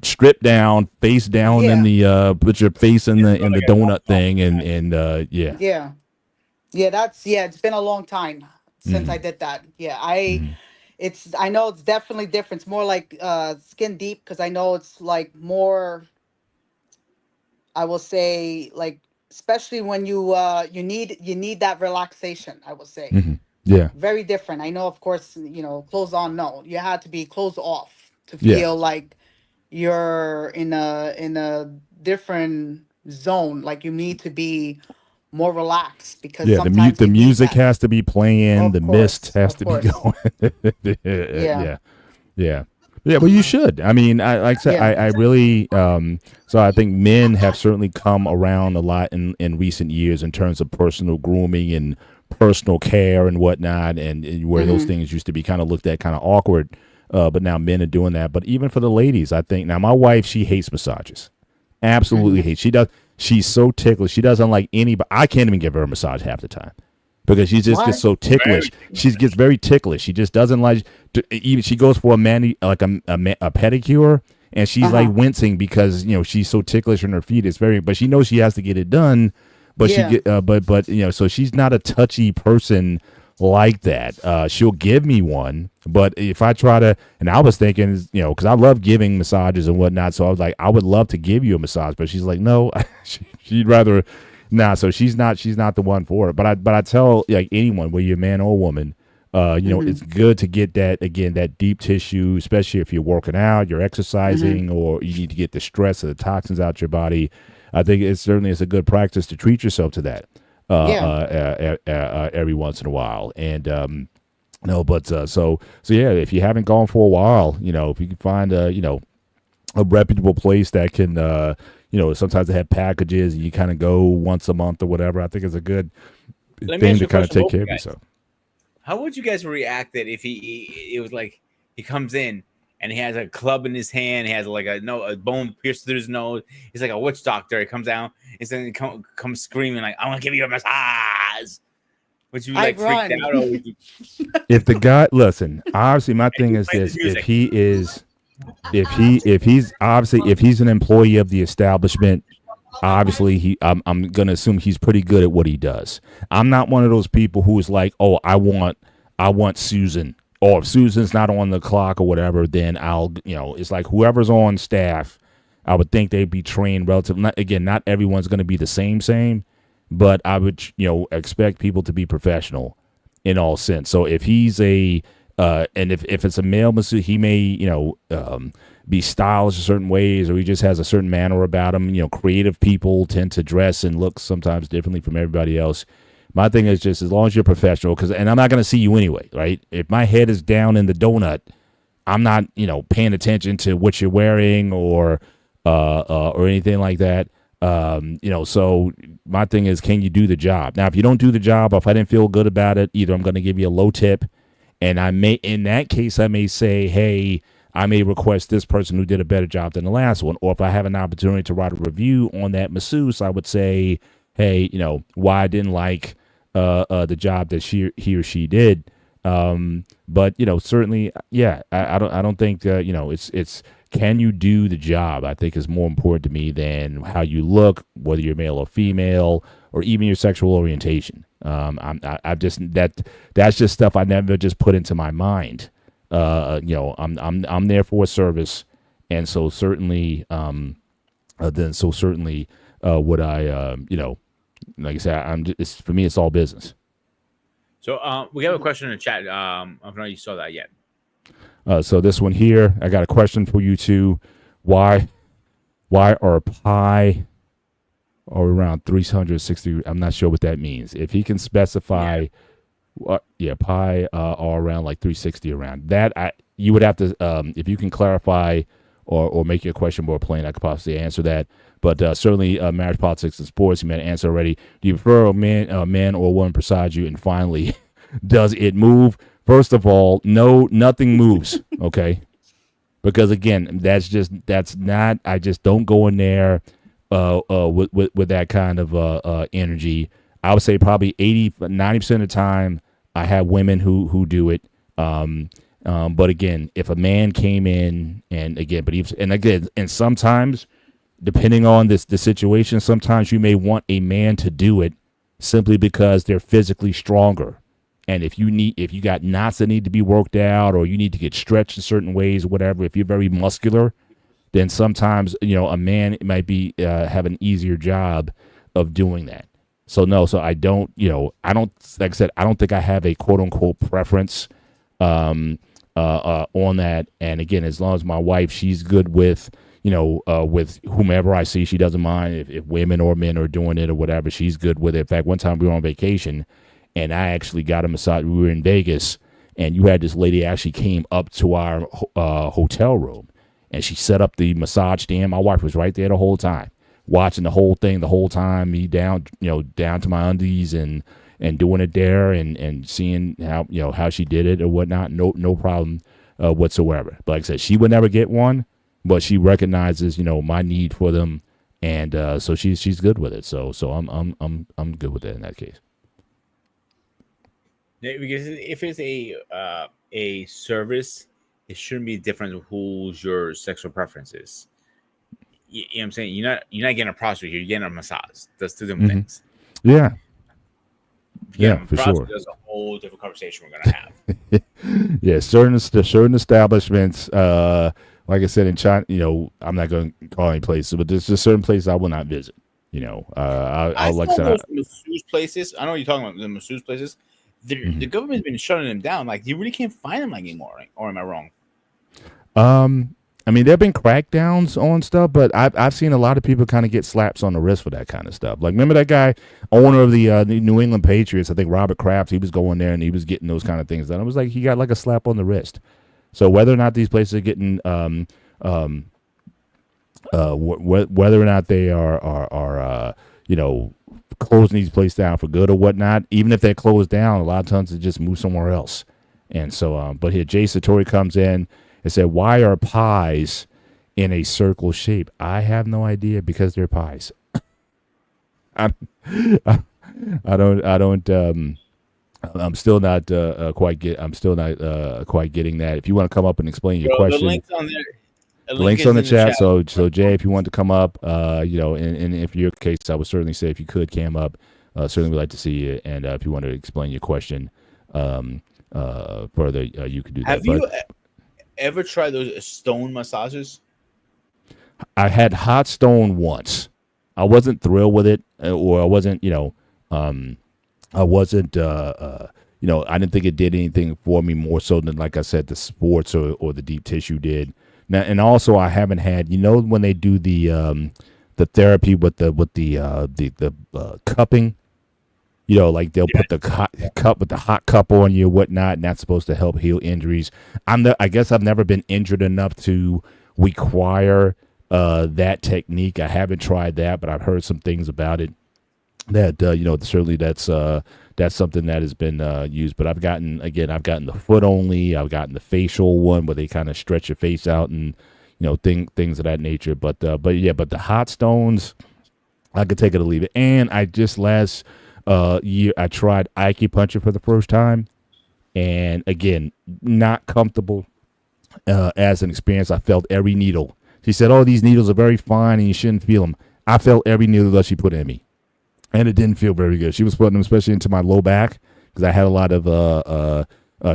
strip down, face down in yeah, put your face in It's the for like a donut long thing. time. Yeah. yeah, yeah. It's been a long time since I Hmm. did that. Yeah, I know it's definitely different. It's more like skin deep because I know it's like more. I will say like especially when you need that relaxation. I will say Hmm. Yeah. very different. I know, of course, clothes on. No, you had to be clothes off to Yeah. feel like you're in a different zone. Like you need to be more relaxed because Yeah. sometimes The you need music that. has to be playing. The Of mist course, has of to be course. going. Yeah, Yeah. Yeah. Yeah, but you should. I mean, like I said, yeah. I really, so I think men have certainly come around a lot in recent years in terms of personal grooming and personal care and whatnot, and where those Hmm. things used to be kind of looked at kind of awkward, but now men are doing that. But even for the ladies, I think now my wife, she hates massages, absolutely Hmm. hates. She does. She's so ticklish. She doesn't like anybody. I can't even give her a massage half the time because she just gets What? so ticklish. She gets very ticklish. She just doesn't like even. She goes for a a pedicure, and she's like Uh-huh. wincing because she's so ticklish in her feet. It's very, but she knows she has to get it done. But she Yeah. get, but so she's not a touchy person like that. She'll give me one, but if I try to, and I was thinking, because I love giving massages and whatnot, so I was like, I would love to give you a massage, but she's like, no, she'd rather. Nah, so she's not the one for it. But I tell like anyone, whether you're a man or woman, Hmm. it's good to get that again, that deep tissue, especially if you're working out, you're Hmm. exercising, or you need to get the stress or the toxins out your body. I think it's a good practice to treat yourself to that Yeah. every once in a while. And no, but so yeah, if you haven't gone for a while, if you can find a reputable place that can sometimes they have packages and you kind of go once a month or whatever. I think it's a good Let me thing ask to you a kind of question, take both of care you of guys. yourself. How would you guys react that if it was like he comes in and he has a club in his hand, he has like a bone pierced through his nose. He's like a witch doctor. He comes down and then comes screaming like, "I want to give you a massage." Would you I like freak run. out or would you If the guy, listen, obviously my and thing he is plays his this: music? if he's an employee of the establishment, obviously I'm gonna assume he's pretty good at what he does. I'm not one of those people who is like, oh, I want Susan or if Susan's not on the clock or whatever, then I'll, it's like whoever's on staff, I would think they'd be trained relative. Not everyone's going to be the same, but I would, expect people to be professional in all sense. So if he's and if it's a male masseuse, he may, be stylish in certain ways, or he just has a certain manner about him. Creative people tend to dress and look sometimes differently from everybody else. My thing is just as long as you're professional, and I'm not going to see you anyway, right? If my head is down in the donut, I'm not, paying attention to what you're wearing or anything like that. So my thing is, can you do the job? Now, if you don't do the job, if I didn't feel good about it, either I'm going to give you a low tip, and in that case, I may say, hey, I may request this person who did a better job than the last one. Or if I have an opportunity to write a review on that masseuse, I would say, hey, why I didn't like the job that he or she did. But certainly, yeah, I don't think it's can you do the job? I think is more important to me than how you look, whether you're male or female, or even your sexual orientation. I've just that's just stuff I never just put into my mind. I'm there for a service, and so certainly, would I, like I said, for me, it's all business. So we have a question in the chat. I don't know if you saw that yet. So this one here, I got a question for you too. Why are pi or around 360? I'm not sure what that means. If he can specify, pi are around like 360 around that. You would have to, if you can clarify or make your question more plain, I could possibly answer that. But certainly, marriage, politics, and sports, you made an answer already. Do you prefer a man or a woman beside you? And finally, does it move? First of all, no, nothing moves. Okay, because again, that's not. I just don't go in there with that kind of energy. I would say probably 90% of the time, I have women who do it. But again, if a man came in and sometimes, depending on the situation, sometimes you may want a man to do it simply because they're physically stronger. And if you got knots that need to be worked out, or you need to get stretched in certain ways, whatever, if you're very muscular, then sometimes, a man might be have an easier job of doing that. So no, so I don't, like I said, I don't think I have a quote unquote preference on that. And again, as long as my wife, she's good with, with whomever I see, she doesn't mind if women or men are doing it or whatever, she's good with it. In fact, one time we were on vacation and I actually got a massage. We were in Vegas, and you had this lady actually came up to our hotel room, and she set up the massage stand. My wife was right there the whole time, watching the whole thing the whole time, me down to my undies and doing it there and seeing how she did it or whatnot. No problem whatsoever. But like I said, she would never get one, but she recognizes my need for them, and so she's good with it. So I'm good with it in that case. Yeah, because if it's a service, it shouldn't be different who's your sexual preferences. You know what I'm saying? You're not getting a prostitute, you're getting a massage. That's two different things. Yeah. Yeah, for sure. That's a whole different conversation we're gonna have. Yeah, certain establishments, like I said in China, I'm not going to call any places, but there's just certain places I will not visit. I like I said, masseuse places. I know what you're talking about the masseuse places. The government's been shutting them down. Like you really can't find them anymore, right? Or am I wrong? I mean, there've been crackdowns on stuff, but I've seen a lot of people kind of get slaps on the wrist for that kind of stuff. Like, remember that guy, owner of the New England Patriots, I think Robert Kraft, he was going there and he was getting those kind of things done. It was like he got like a slap on the wrist. So whether or not these places are getting, whether or not they are closing these places down for good or whatnot, even if they're closed down, a lot of times they just move somewhere else. And so, but here Jay Satori comes in and said, "Why are pies in a circle shape?" I have no idea, because they're pies. I'm still not quite getting that. If you want to come up and explain your question, the link's on there. The link's on the chat. So Jay, if you want to come up, and if your case, I would certainly say if you could cam up, certainly would like to see you. And if you want to explain your question, further, you could do that. Have But you ever tried those stone massages? I had hot stone once. I wasn't thrilled with it, or I wasn't, um, I wasn't, I didn't think it did anything for me more so than, like I said, the sports or the deep tissue did. Now, and also I haven't had, when they do the therapy with the cupping, like they'll put the cup with the hot cup on you, whatnot, and that's supposed to help heal injuries. I guess I've never been injured enough to require that technique. I haven't tried that, but I've heard some things about it that certainly that's something that has been used. But I've gotten the foot only. I've gotten the facial one where they kind of stretch your face out and things of that nature. But the hot stones, I could take it or leave it. And I just last year I tried acupuncture for the first time, and again, not comfortable as an experience. I felt every needle. She said, "Oh, these needles are very fine and you shouldn't feel them." I felt every needle that she put in me, and it didn't feel very good. She was putting them especially into my low back because I had a lot of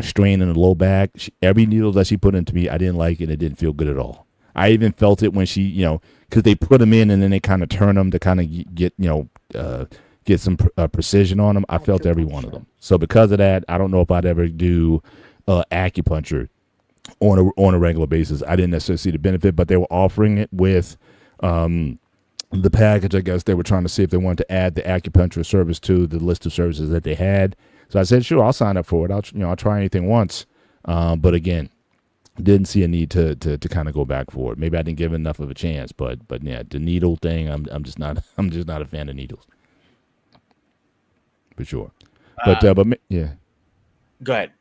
strain in the low back. Every needle that she put into me, I didn't like it. It didn't feel good at all. I even felt it when she, because they put them in and then they kind of turn them to kind of get some precision on them. I felt every one of them. So because of that, I don't know if I'd ever do acupuncture on a regular basis. I didn't necessarily see the benefit, but they were offering it with the package. I guess they were trying to see if they wanted to add the acupuncture service to the list of services that they had. So I said, sure, I'll sign up for it. I'll try anything once. But again, didn't see a need to kind of go back for it. Maybe I didn't give enough of a chance, but yeah, the needle thing, I'm just not a fan of needles for sure. But yeah. Go ahead.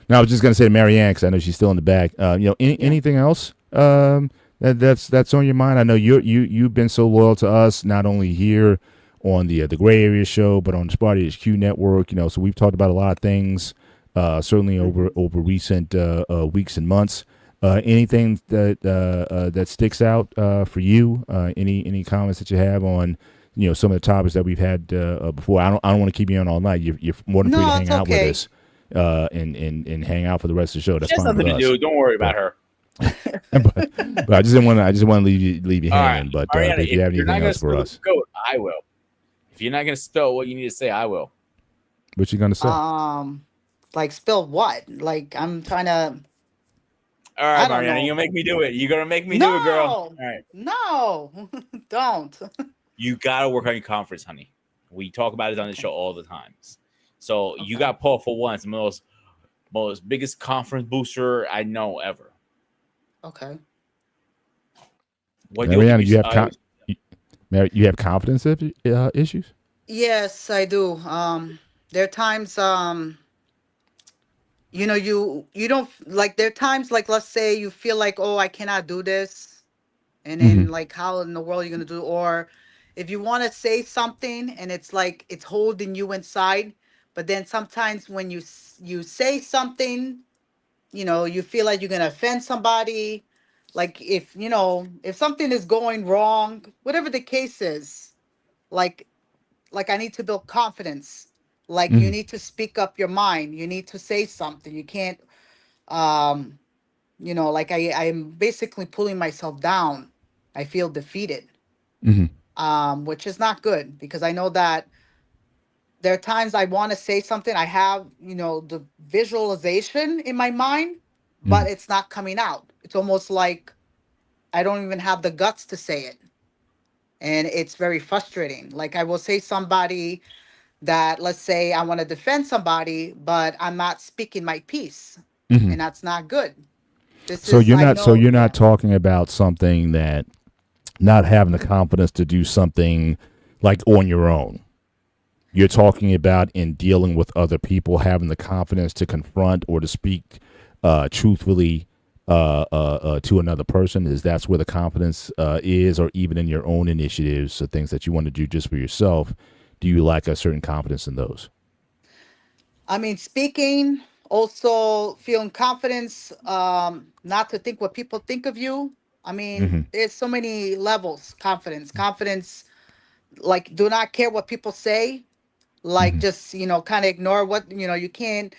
Now I was just gonna say to Marianne, because I know she's still in the back. Anything else that's on your mind? I know you've been so loyal to us, not only here on the Gray Area show, but on the Sparty HQ network. So we've talked about a lot of things, certainly over recent weeks and months. Anything that sticks out for you? Any comments that you have on some of the topics that we've had before? I don't want to keep you on all night. You're more than free to hang out with us. And hang out for the rest of the show. That's she has fine nothing with to us. do. Don't worry about her. but I just didn't want to leave you hanging. Right. But if you have anything else for us, goat, I will. If you're not gonna spell what you need to say, I will. what you gonna say? Like spill what? Like I'm trying to. All right, I don't Mariana, know. you're gonna make me do it. You're gonna make me do it, girl. All right. No, don't. You gotta work on your confidence, honey. We talk about it on the show all the times. So you got Paul for once, the most biggest conference booster I know ever. Okay. What Mariana, you have confidence issues? Yes, I do. There are times you don't like, there are times like, let's say you feel like, oh, I cannot do this, and then like, how in the world are you gonna do? Or if you want to say something and it's like it's holding you inside, but then sometimes when you say something, you feel like you're gonna offend somebody. Like if something is going wrong, whatever the case is, like I need to build confidence. Like you need to speak up your mind. You need to say something. You can't um like I'm basically pulling myself down. I feel defeated. Which is not good, because I know that there are times I want to say something. I have, the visualization in my mind, but it's not coming out. It's almost like I don't even have the guts to say it. And it's very frustrating. Like I will say somebody that, let's say I want to defend somebody, but I'm not speaking my piece. And that's not good. This So is, you're I not. So know, you're yeah. not talking about something that not having the confidence to do something like on your own. You're talking about in dealing with other people, having the confidence to confront or to speak truthfully to another person. Is that's where the confidence is, or even in your own initiatives or things that you want to do just for yourself? Do you lack a certain confidence in those? I mean, speaking, also feeling confidence, not to think what people think of you. I mean, there's so many levels. Confidence, like do not care what people say. Like just, kind of ignore what, you can't,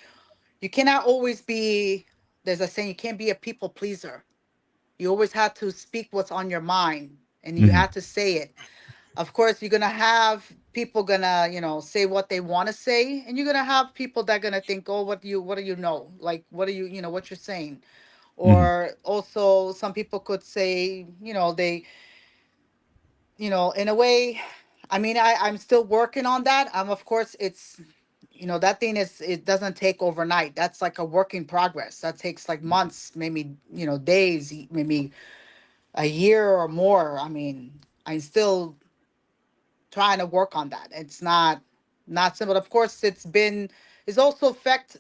you cannot always be, there's a saying, you can't be a people pleaser. You always have to speak what's on your mind, and you Hmm. have to say it. Of course, you're gonna have people gonna, say what they want to say, and you're gonna have people that gonna think, oh, what do you know? Like, what are you, what you're saying? Hmm. Or also, some people could say, they, in a way, I mean, I'm still working on that. Of course, it's, that thing is, it doesn't take overnight. That's like a work in progress. That takes like months, maybe, days, maybe a year or more. I mean, I'm still trying to work on that. It's not simple. Of course, it's also affect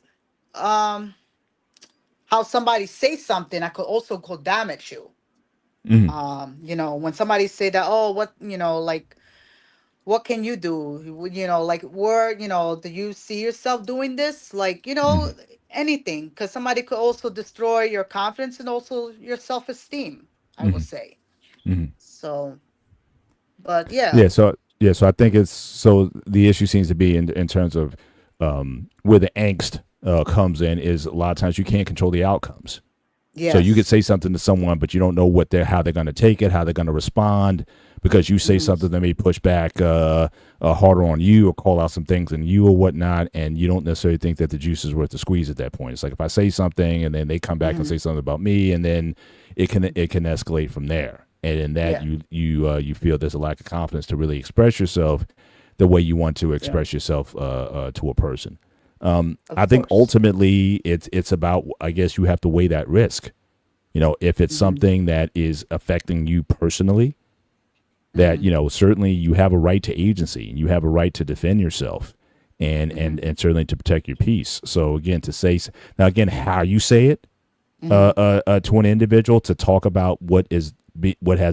um how somebody say something that could damage you. Hmm. When somebody say that, oh, what, like, what can you do? Like, where, do you see yourself doing this? Like, Hmm. anything, because somebody could also destroy your confidence and also your self-esteem, I would Hmm. say. Hmm. So, but yeah. So I think it's so the issue seems to be in terms of where the angst comes in is a lot of times you can't control the outcomes. So you could Yes. say something to someone, but you don't know how they're going to take it, how they're going to respond, because you say Hmm. something that may push back harder on you or call out some things in you or whatnot, and you don't necessarily think that the juice is worth the squeeze at that point. It's like if I say something and then they come back and Hmm. say something about me, and then it can escalate from there, and in that Yeah. you feel there's a lack of confidence to really express yourself the way you want to Yeah. express yourself to a person. Of I think course. ultimately it's about, I guess you have to weigh that risk. If it's Hmm. something that is affecting you personally, that Hmm. certainly you have a right to agency and you have a right to defend yourself, and Hmm. certainly to protect your peace. So again, to say now again how you say it Hmm. to an individual, to talk about what has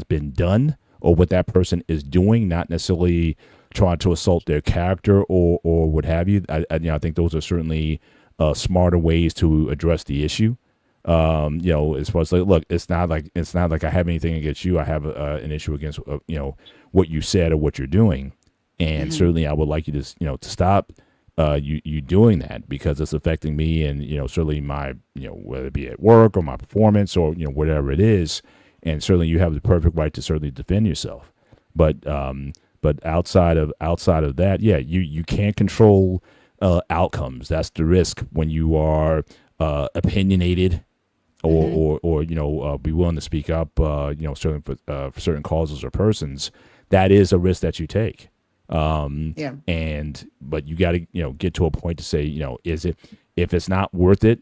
been done or what that person is doing, not necessarily trying to assault their character or what have you. I think those are certainly smarter ways to address the issue. As far as like, look, it's not like I have anything against you. I have an issue against what you said or what you're doing, and Hmm. certainly I would like you to to stop you doing that, because it's affecting me, and certainly my whether it be at work or my performance or whatever it is, and certainly you have the perfect right to certainly defend yourself. But outside of that, yeah, you can't control outcomes. That's the risk when you are opinionated Hmm. or be willing to speak up, certain for certain causes or persons. That is a risk that you take. Yeah. And but you got to get to a point to say, is it, if it's not worth it,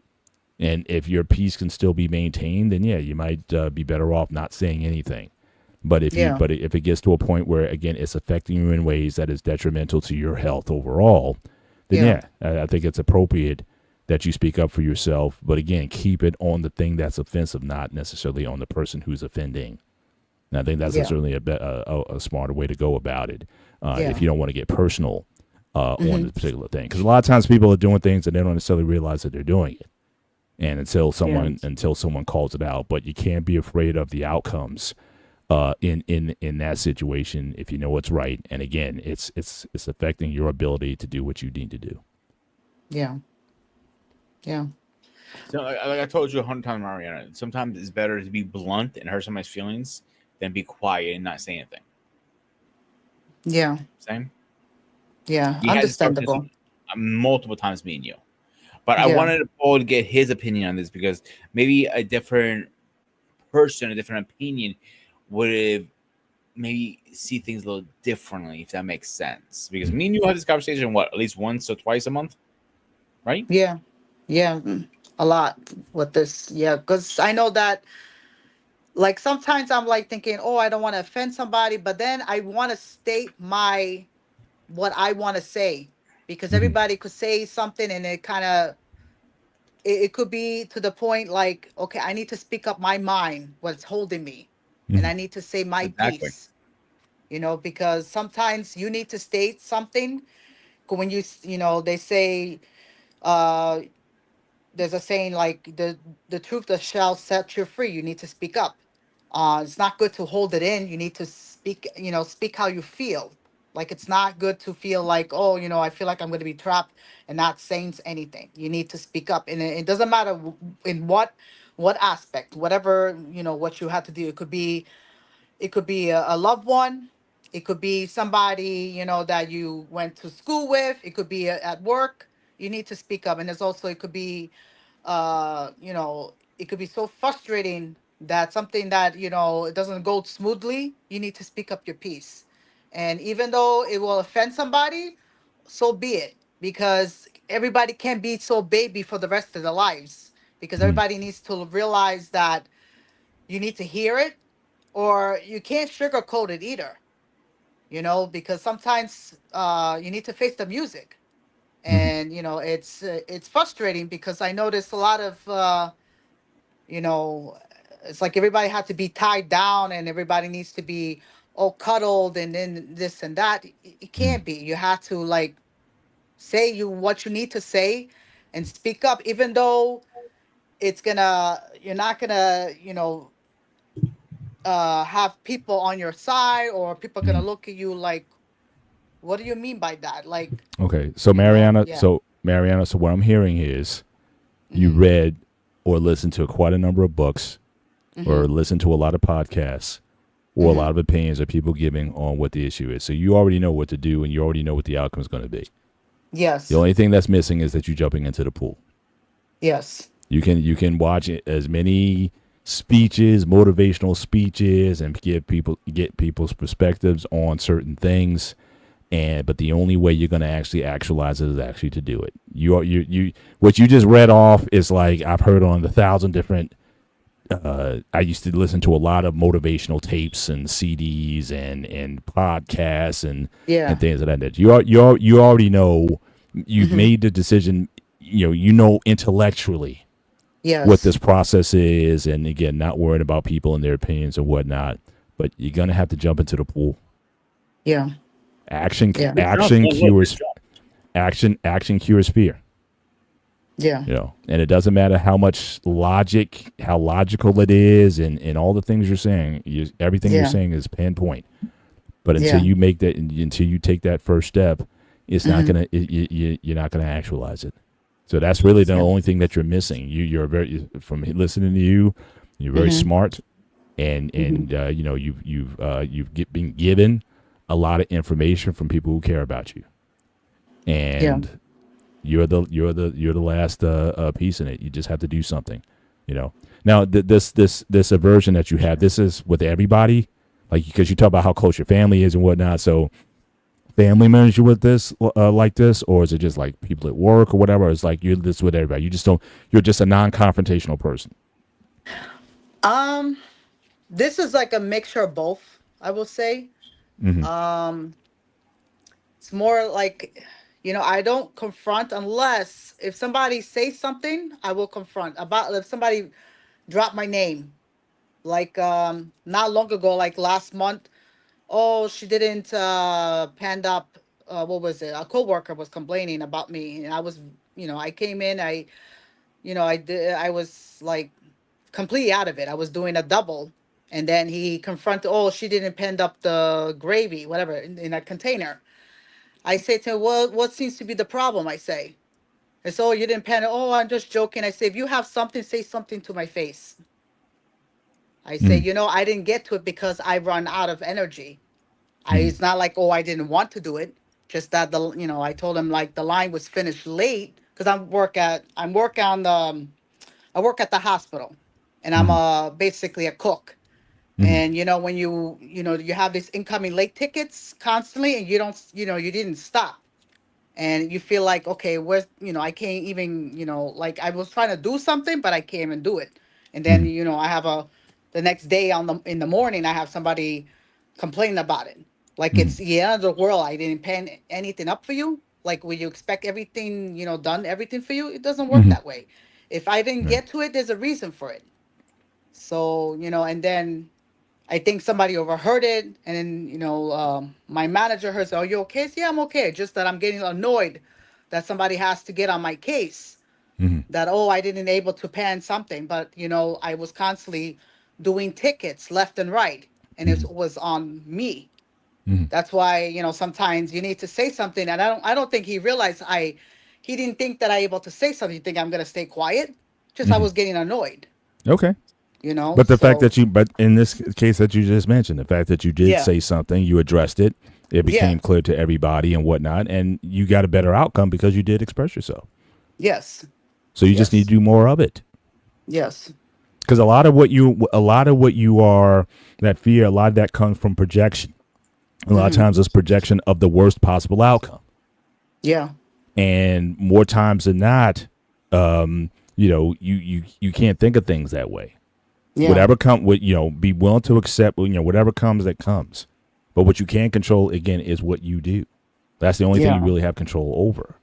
and if your peace can still be maintained, then yeah, you might be better off not saying anything. Yeah. But if it gets to a point where again it's affecting you in ways that is detrimental to your health overall, then Yeah. yeah, I think it's appropriate that you speak up for yourself. But again, keep it on the thing that's offensive, not necessarily on the person who's offending. And I think that's Yeah. certainly a smarter way to go about it. If Yeah. you don't want to get personal on Hmm. this particular thing, because a lot of times people are doing things and they don't necessarily realize that they're doing it, and Yeah. until someone calls it out. But you can't be afraid of the outcomes in that situation if you know what's right. And again, it's affecting your ability to do what you need to do. Yeah. Yeah. So, like I told you 100 times, Mariana, sometimes it's better to be blunt and hurt somebody's feelings than be quiet and not say anything. Yeah. Same. Yeah. We had this Understandable. conversation multiple times, me and you. But I Yeah. wanted Paul to get his opinion on this because maybe a different person, a different opinion, would have maybe see things a little differently, if that makes sense. Because Mm. me and you had this conversation, what, at least once or twice a month, right? Yeah. Yeah. A lot with this. Yeah. Because I know that, like, sometimes I'm like thinking, oh, I don't want to offend somebody, but then I want to state what I want to say, because Hmm. everybody could say something and it kind of, it could be to the point like, okay, I need to speak up my mind, what's holding me, and Hmm. I need to say my Exactly. piece, because sometimes you need to state something. When they say, uh, there's a saying like, the truth that shall set you free. You need to speak up. It's not good to hold it in. You need to speak how you feel. Like it's not good to feel like, oh, I feel like I'm going to be trapped and not saying anything. You need to speak up, and it doesn't matter in what aspect, whatever what you have to do. It could be a loved one. It could be somebody, that you went to school with. It could be at work. You need to speak up. And there's also, it could be, it could be so frustrating that something that, it doesn't go smoothly. You need to speak up your piece. And even though it will offend somebody, so be it. Because everybody can't be so baby for the rest of their lives. Because Mm, everybody needs to realize that you need to hear it, or you can't sugarcoat it either, because sometimes you need to face the music. mhm. And it's frustrating because I noticed a lot of you know it's like everybody had to be tied down and everybody needs to be all cuddled and then this and that. It Mm. can't be. You have to like say you what you need to say and speak up, even though you're not gonna have people on your side, or people gonna Mhm. look at you like, what do you mean by that? Like, Okay, so Mariana, yeah. so what I'm hearing is you Mm-hmm. read or listened to quite a number of books or Mm-hmm. listened to a lot of podcasts or a Mm-hmm. lot of opinions of people giving on what the issue is. So you already know what to do and you already know what the outcome is going to be. The Yes. only thing that's missing is that you're jumping into the pool. Yes. You can watch as many speeches, motivational speeches, and get people's perspectives on certain things. But the only way you're going to actually actualize it is actually to do it. You what you just read off is like I've heard on 1,000 different. I used to listen to a lot of motivational tapes and CDs and podcasts and Yeah. things of that nature. You already know you've Mm-hmm. made the decision. You know intellectually what Yes. this process is, and again, not worrying about people and their opinions and whatnot. But you're gonna have to jump into the pool. Yeah. Action, Yeah. Good job, action man. Look, good cures job. action cures fear. Yeah. And it doesn't matter how logical it is, and all the things you're saying. Everything you're Yeah. saying is pinpoint. But until Yeah. you make that, until you take that first step, it's not Mm-hmm. gonna, you're not gonna actualize it. So that's really the Yeah. only thing that you're missing. You're very from listening to you. You're very Mm-hmm. smart, and Mm-hmm. been given a lot of information from people who care about you, Yeah. and you're the last piece in it. You just have to do something. Now this aversion that you have, this is with everybody, like because you talk about how close your family is and whatnot. So family members you with this like this, or is it just like people at work or whatever? Or it's like you're this with everybody. You just don't. You're just a non-confrontational person. Um, this is like a mixture of both, I will say. Mm-hmm. Um, it's more like, I don't confront unless if somebody says something, I will confront. About if somebody drop my name, like not long ago, like last month. Oh, she didn't panned up. What was it? A coworker was complaining about me, and I was, I came in. I was like completely out of it. I was doing a double, and then he confronted. Oh, she didn't pan up the gravy, whatever, in a container. I say to him, well, what seems to be the problem? I say, and so you didn't pan it. Oh, I'm just joking. I say, if you have something, say something to my face. I say, Mm-hmm. I didn't get to it because I run out of energy. Mm-hmm. It's not like, oh, I didn't want to do it. Just that I told him like the line was finished late because I work at the hospital, and I'm Mm-hmm. basically a cook. Mm-hmm. And when you have these incoming late tickets constantly, and you didn't stop, and you feel like, okay, where's I can't even like I was trying to do something but I can't even do it. And then Mm-hmm. I have a the next day in the morning I have somebody complain about it, like Mm-hmm. it's the end of the world. I didn't pan anything up for you. Like, will you expect everything done everything for you? It doesn't work Mm-hmm. that way. If I didn't Right. get to it, there's a reason for it. So and then I think somebody overheard it, and then my manager heard, "Are you okay?" I said, "Yeah, I'm okay. Just that I'm getting annoyed that somebody has to get on my case. Mm-hmm. That, oh, I didn't able to pan something, but I was constantly doing tickets left and right, and it Mm-hmm. was on me. Mhm. That's why, sometimes you need to say something. And I don't think he realized he didn't think that I able to say something. You think I'm going to stay quiet? Just I Mhm. was getting annoyed, Okay. But the fact so that but in this case that you just mentioned, the fact that you did yeah. say something, you addressed it, it Yeah. became clear to everybody and whatnot, and you got a better outcome because you did express yourself. Yes. So you just need Yes. to do more of it. Yes. Because a lot of what you are, that fear, a lot of that comes from projection. A lot of Hmm. times it's projection of the worst possible outcome. Yeah. And more times than not, you can't think of things that way. Yeah. Whatever come with, be willing to accept, whatever comes that comes. But what you can control again is what you do. That's the only thing you Yeah. really have control over.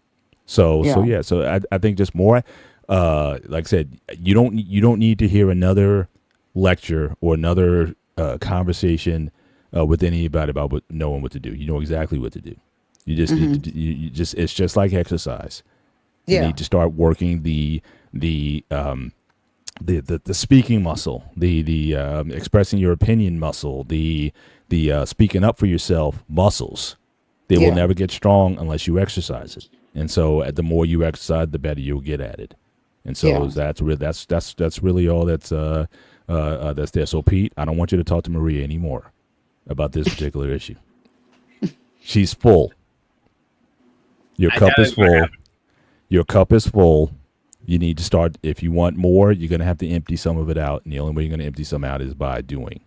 So Yeah. yeah, so I think just more, like I said, you don't need to hear another lecture or another conversation with anybody about knowing what to do. You know exactly what to do. You just need to Hmm. it's just like exercise. You Yeah. need to start working the speaking muscle, the expressing your opinion muscle, the speaking up for yourself muscles. They will Yeah. never get strong unless you exercise it. And so, the more you exercise, the better you'll get at it. And so Yeah. that's really all that's there. So Pete, I don't want you to talk to Maria anymore about this particular issue. She's full. Your I thought cup it is was gonna full. happen. Your cup is full. You need to start. If you want more, you're going to have to empty some of it out. And the only way you're going to empty some out is by doing.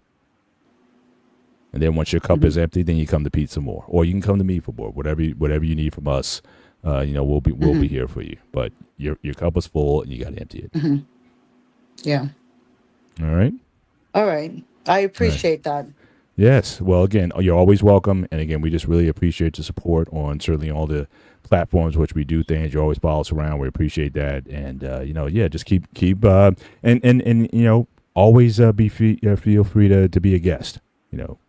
And then once your cup Hmm. is empty, then you come to Pete some more, or you can come to me for more. Whatever you need from us, we'll be Hmm. here for you. But your cup is full, and you got to empty it. Hmm. Yeah. All right. All right. I All right. appreciate that. Yes. Well, again, you're always welcome. And again, we just really appreciate the support on certainly all the platforms which we do things. You always follow us around. We appreciate that. And just keep and always feel free to be a guest.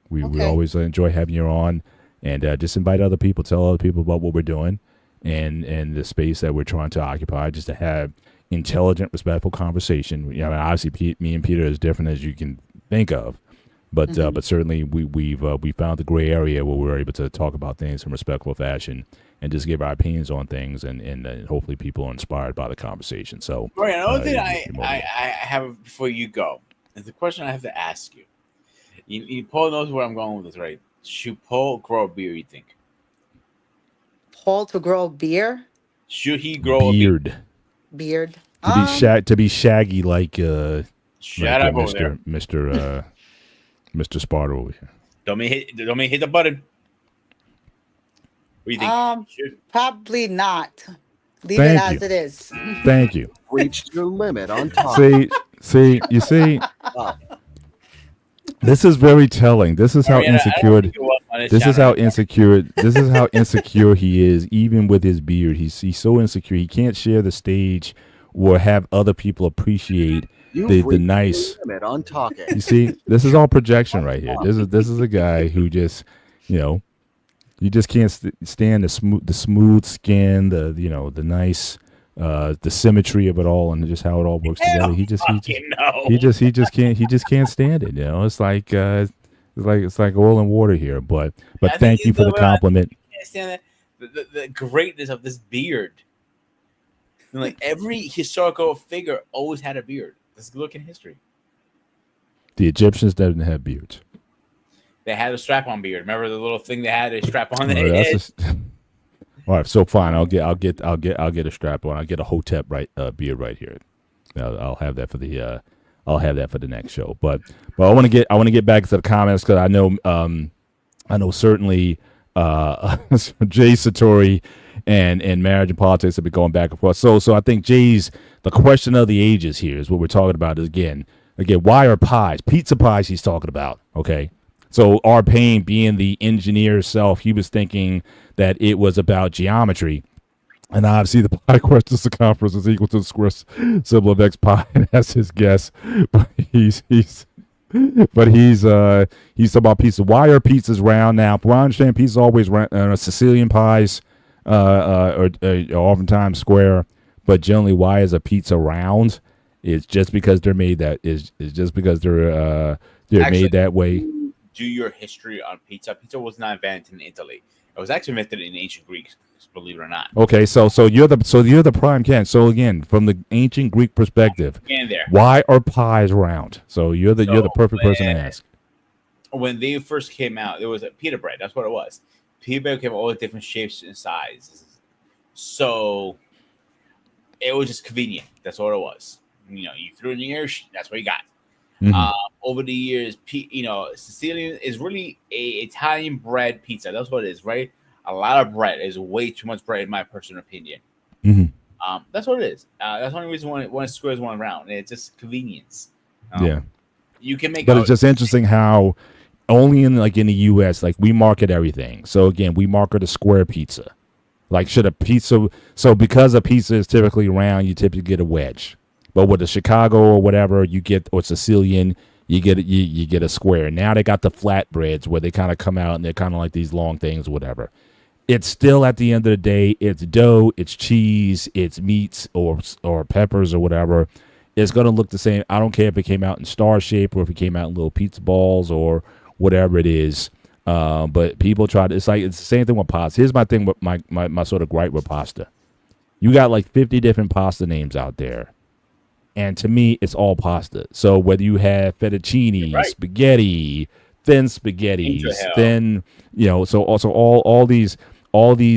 We Okay. always enjoy having you on, and just invite other people, tell other people about what we're doing, and the space that we're trying to occupy, just to have intelligent, respectful conversation. Obviously, me and Peter are as different as you can think of. Hmm. But certainly we found the gray area where we're able to talk about things in a respectful fashion and just give our opinions on things, and hopefully people are inspired by the conversation. So, Brian, another thing you're more than I have before you go is the question I have to ask you. Paul knows where I'm going with this, right? Should Paul grow a beard? You think? Paul to grow a Should he grow a beard? beard beard. to be shaggy Shut up over there! Mr. Sparta over here. Don't me hit the button. What do you think? Should? Probably not. Leave it Thank as you. it is. Thank you. Reached your limit on time. You see, Up. this is very telling. This is how Mariana, I don't insecure. think you up on this This is channel. how insecure. This is how insecure he is, even with his beard. He's so insecure. He can't share the stage or have other people appreciate You've the reached nice. your limit on talking. You see, this is all projection right here. This is a guy who just, you just can't stand the smooth skin, the nice, the symmetry of it all, and just how it all works together. He just can't stand it. It's like it's like oil and water here. But I think thank you for the compliment. can't stand the greatness of this beard. Like every historical figure always had a beard. Let's look in history. The Egyptians didn't have beards. They had a strap-on beard. Remember the little thing they had a strap-on All their right, head? all right, so fine. I'll get a strap on. I'll get a Hotep beard right here. I'll have that for the next show. But I want to get back to the comments because I know certainly Jay Satori and marriage and politics have been going back and forth. So I think the question of the ages here is what we're talking about. Is again, why are pies, pizza pies? He's talking about. Okay. So R. Payne, being the engineer self, he was thinking that it was about geometry. And obviously the pi question circumference is equal to the square symbol of x pi. And that's his guess. But he's talking about pizza. Why are pizzas round now? From what I understand, pizzas always round. Sicilian pies are oftentimes square. But generally, why is a pizza round? It's just because they're made that is just because they're Actually, made that way. do your history on pizza, pizza was not invented in Italy. It was actually invented in ancient Greek, believe it or not. Okay, so you're the prime candidate. So again, from the ancient Greek perspective, And there. why are pies round? So you're the perfect person to ask. When they first came out, it was a pita bread. That's what it was. Pita bread came all different shapes and sizes. So it was just convenient. That's all it was. You know, you threw it in the air. That's what you got. Mhm. Over the years, Sicilian is really a Italian bread pizza. That's what it is, right? A lot of bread is way too much bread, in my personal opinion. Mhm. That's what it is. That's the only reason one squares one round. It's just convenience. Yeah. You can make. But it's just interesting how only in the U.S. like we market everything. So again, we market a square pizza. Like should a pizza? So because a pizza is typically round, you typically get a wedge. But with the Chicago or whatever, you get or Sicilian, you get a square. Now they got the flatbreads where they kind of come out and they're kind of like these long things, whatever. It's still at the end of the day, it's dough, it's cheese, it's meats or peppers or whatever. It's gonna look the same. I don't care if it came out in star shape or if it came out in little pizza balls or whatever it is. But people try to. It's the same thing with pasta. Here's my thing with my sort of gripe with pasta. You got like 50 different pasta names out there. And to me, it's all pasta. So whether you have fettuccine, Right. spaghetti, thin spaghettis, thin, so also all these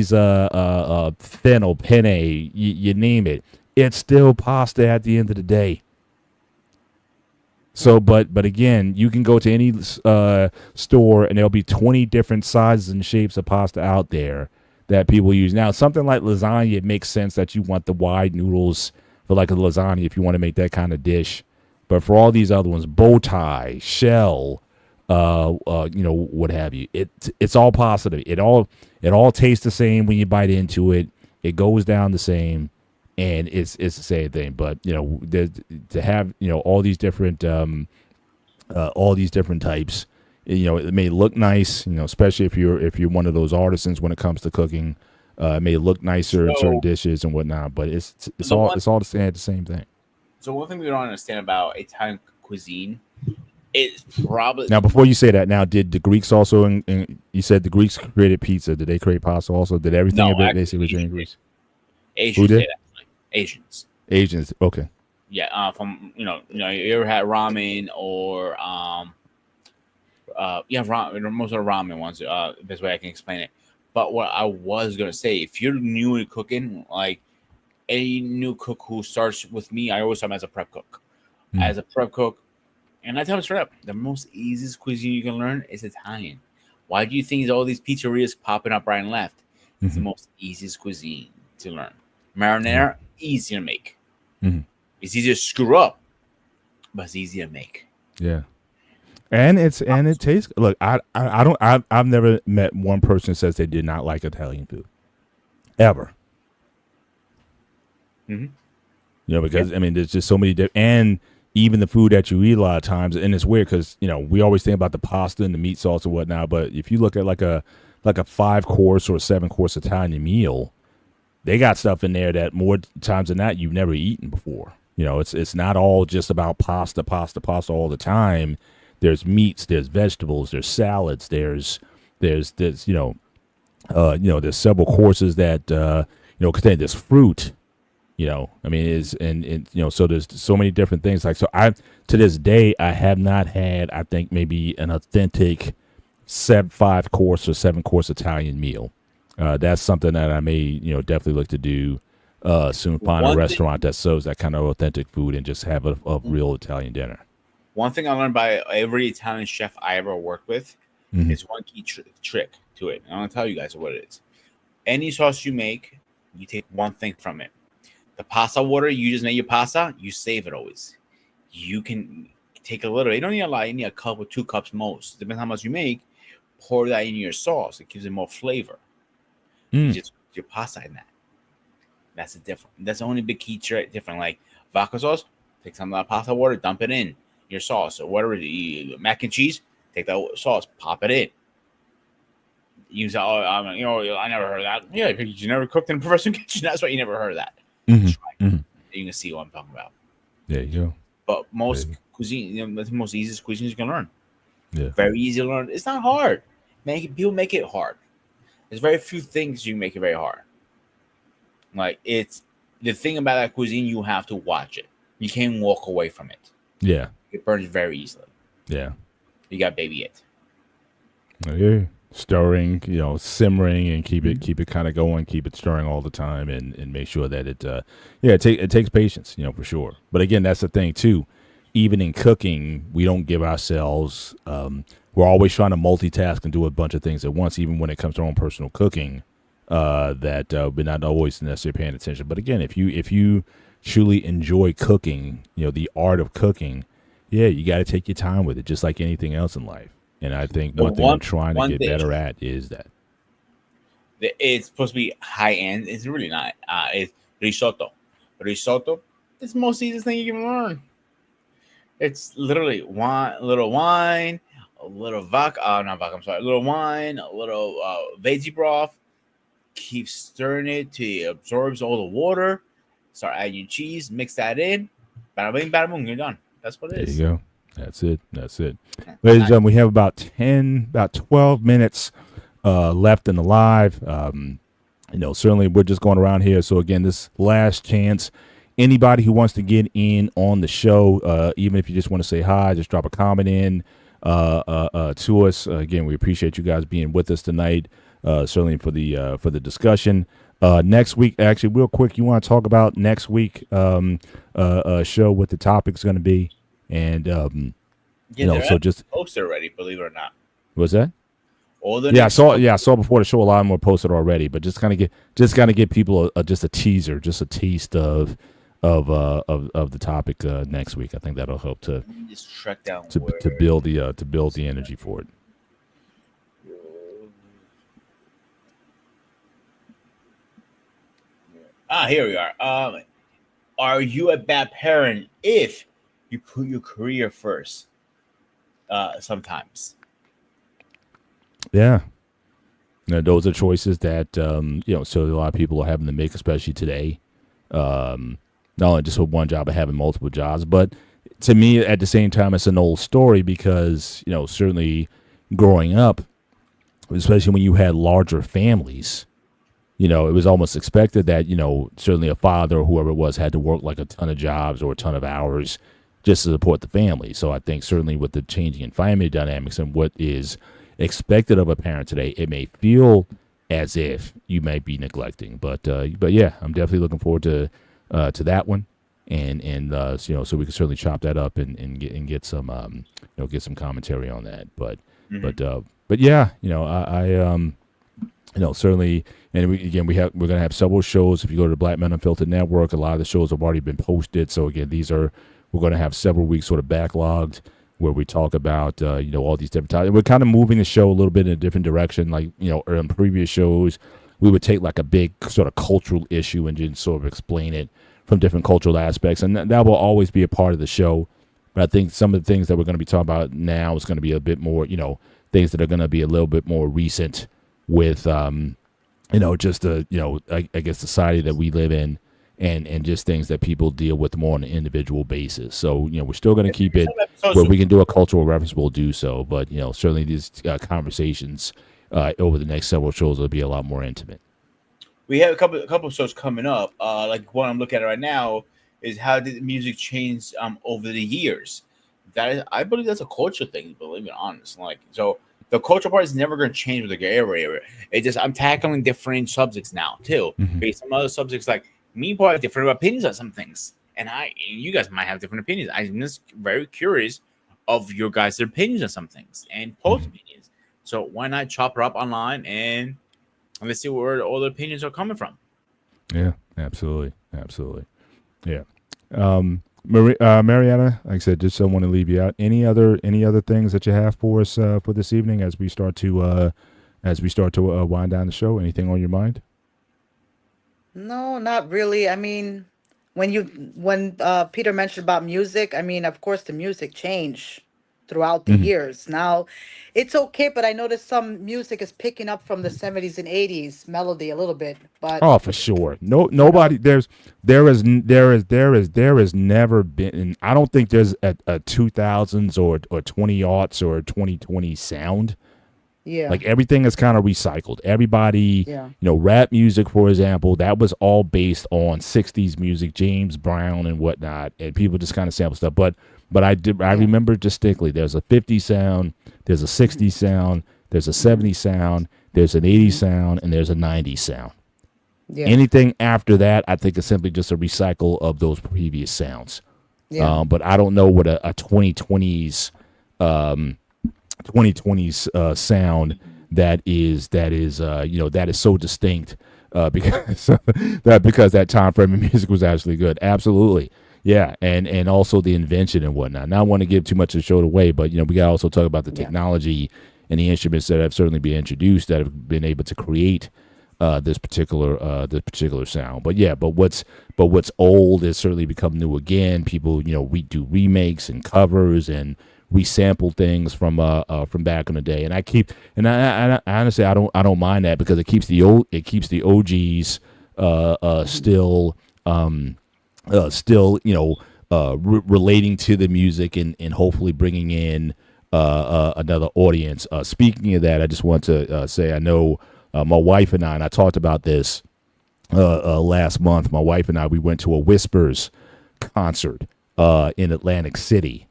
thin or penne, you name it, it's still pasta at the end of the day. So, but again, you can go to any store and there'll be 20 different sizes and shapes of pasta out there that people use. Now, something like lasagna, it makes sense that you want the wide noodles for like a lasagna if you want to make that kind of dish. But for all these other ones, bow tie, shell, what have you, it's all pasta. It all tastes the same when you bite into it. It goes down the same. And it's the same thing, but to have all these different types, it may look nice, especially if you're one of those artisans when it comes to cooking. It may look nicer in certain dishes and whatnot, but it's all the same thing. So one thing we don't understand about Italian cuisine is probably now. Before you say that, now did the Greeks also? You said the Greeks created pizza. Did they create pasta also? Did everything basically originate in Greece? Asians did. Asians. Okay. Yeah. From you ever had ramen or ramen, most of the ramen ones. Best way I can explain it. But what I was gonna say, if you're new to cooking, like any new cook who starts with me, I always start as a prep cook. As a prep cook, and I tell them straight up, the most easiest cuisine you can learn is Italian. Why do you think there's all these pizzerias popping up right and left? It's the most easiest cuisine to learn. Marinara, easy to make. It's easy to screw up, but it's easy to make. Yeah, and it tastes. Look, I've never met one person that says they did not like Italian food, ever. Because I mean, there's just so many and even the food that you eat a lot of times, and it's weird because we always think about the pasta and the meat sauce and whatnot, but if you look at like a 5-course or 7-course Italian meal, they got stuff in there that more times than not you've never eaten before. It's not all just about pasta all the time. There's meats, there's vegetables, there's salads, there's there's several courses that contain this fruit. I mean, so there's so many different things. Like, so to this day, I have not had, I think maybe an authentic 5-course or 7-course Italian meal. That's something that I may, definitely look to do soon. Find a restaurant that serves that kind of authentic food and just have a real Italian dinner. One thing I learned by every Italian chef I ever worked with is one key trick to it. And I'm going to tell you guys what it is. Any sauce you make, you take one thing from it. The pasta water, you just make your pasta, you save it always. You can take a little. You don't need a lot. You need a cup or 2 cups most. Depends how much you make. Pour that in your sauce. It gives it more flavor. You just put your pasta in that. That's That's the only big key trick different. Like vodka sauce, take some of that pasta water, dump it in your sauce or whatever. Mac and cheese, take that sauce, pop it in. Use I never heard of that. Yeah, because you never cooked in a professional kitchen. That's why you never heard of that. You can see what I'm talking about. There you go. But most cuisine, that's the most easiest cuisine you can learn. Yeah. Very easy to learn. It's not hard. People make it hard. There's very few things you make it very hard. Like it's the thing about that cuisine, you have to watch it. You can't walk away from it. Yeah. It burns very easily. Yeah. You got baby it. Yeah. Stirring, simmering, and keep it kind of going, keep it stirring all the time, and make sure that it takes patience, for sure. But again, that's the thing too. Even in cooking, we don't give ourselves. We're always trying to multitask and do a bunch of things at once. Even when it comes to our own personal cooking, that we're not always necessarily paying attention. But again, if you truly enjoy cooking, the art of cooking, you got to take your time with it, just like anything else in life. And I think one thing I'm trying to get better at is that it's supposed to be high end. It's really not. It's risotto. Risotto is the most easiest thing you can learn. It's literally a little wine, a little not vodka. I'm sorry, a little wine, a little veggie broth. Keep stirring it till it absorbs all the water. Start adding your cheese. Mix that in. Bada bing, bada boom. You're done. That's what it is. There you go. That's it. Ladies and gentlemen, we have about 12 minutes left in the live. Certainly we're just going around here. So again, this last chance, anybody who wants to get in on the show, even if you just want to say hi, just drop a comment in to us. Again, we appreciate you guys being with us tonight. Certainly for the discussion. Next week, actually, real quick, you want to talk about next week show, what the topic's going to be. And so just posted already, believe it or not. What's that? I saw before the show a lot more posted already, but just kind of give people just a teaser, just a taste of the topic next week. I think that'll help to just track down to build the energy for it. Here we are. Are you a bad parent if you put your career first? Sometimes. Yeah. Those are choices that so a lot of people are having to make, especially today. Not only just with one job, but having multiple jobs. But to me, at the same time, it's an old story because certainly growing up, especially when you had larger families, it was almost expected that certainly a father or whoever it was had to work like a ton of jobs or a ton of hours just to support the family. So I think certainly with the changing in family dynamics and what is expected of a parent today, it may feel as if you might be neglecting, but yeah, I'm definitely looking forward to that one, and so we can certainly chop that up and get some get some commentary on that, but yeah, I certainly, and we're gonna have several shows. If you go to the Black Men Unfiltered Network, a lot of the shows have already been posted. So again, we're going to have several weeks sort of backlogged where we talk about, all these different topics. We're kind of moving the show a little bit in a different direction. Like, in previous shows, we would take like a big sort of cultural issue and just sort of explain it from different cultural aspects. And that will always be a part of the show. But I think some of the things that we're going to be talking about now is going to be a bit more, things that are going to be a little bit more recent with, just I guess society that we live in. And just things that people deal with more on an individual basis. So, we're still going to keep it where we can do a cultural reference, we'll do so. But, certainly these conversations over the next several shows will be a lot more intimate. We have a couple of shows coming up. Like one I'm looking at right now is how did the music change over the years? I believe that's a culture thing, believe it honest. Like, so the culture part is never going to change with the gay area. It just, I'm tackling different subjects now too. Based on other subjects, like, me have different opinions on some things, and you guys might have different opinions. I'm just very curious of your guys' opinions on some things and post opinions. So why not chop her up online and let's see where all the opinions are coming from. Yeah, absolutely. Yeah. Mariana, like I said, just don't want to leave you out. Any other things that you have for us for this evening as we start to wind down the show? Anything on your mind? No, not really. I mean, when Peter mentioned about music, I mean, of course, the music changed throughout the years. Now, it's okay, but I noticed some music is picking up from the 70s and 80s melody a little bit. But Oh, for sure. No, you nobody. know, There has never been. And I don't think there's a 2000s or 20 aughts or 2020 sound. yeah, Like everything is kind of recycled. Everybody, yeah, rap music, for example, that was all based on 60s music, James Brown and whatnot, and people just kind of sample stuff. But I yeah, remember distinctly. There's a 50 sound, there's a 60 sound, there's a 70 sound, there's an 80 sound, and there's a 90 sound. yeah, Anything after that, I think is simply just a recycle of those previous sounds. yeah, But I don't know what a 2020s sound that is that is so distinct because because that time frame of music was actually good. Absolutely. Yeah, and also the invention and whatnot. Now I don't want to give too much of the show away, but we gotta also talk about the yeah, technology and the instruments that have certainly been introduced that have been able to create this particular sound. But what's old has certainly become new again. People we do remakes and covers and resample things from back in the day. And I honestly I don't mind that because it keeps the OGs still relating to the music and hopefully bringing in another audience. Speaking of that, I just want to say I know my wife and I talked about this last month. My wife and I, we went to a Whispers concert in Atlantic City,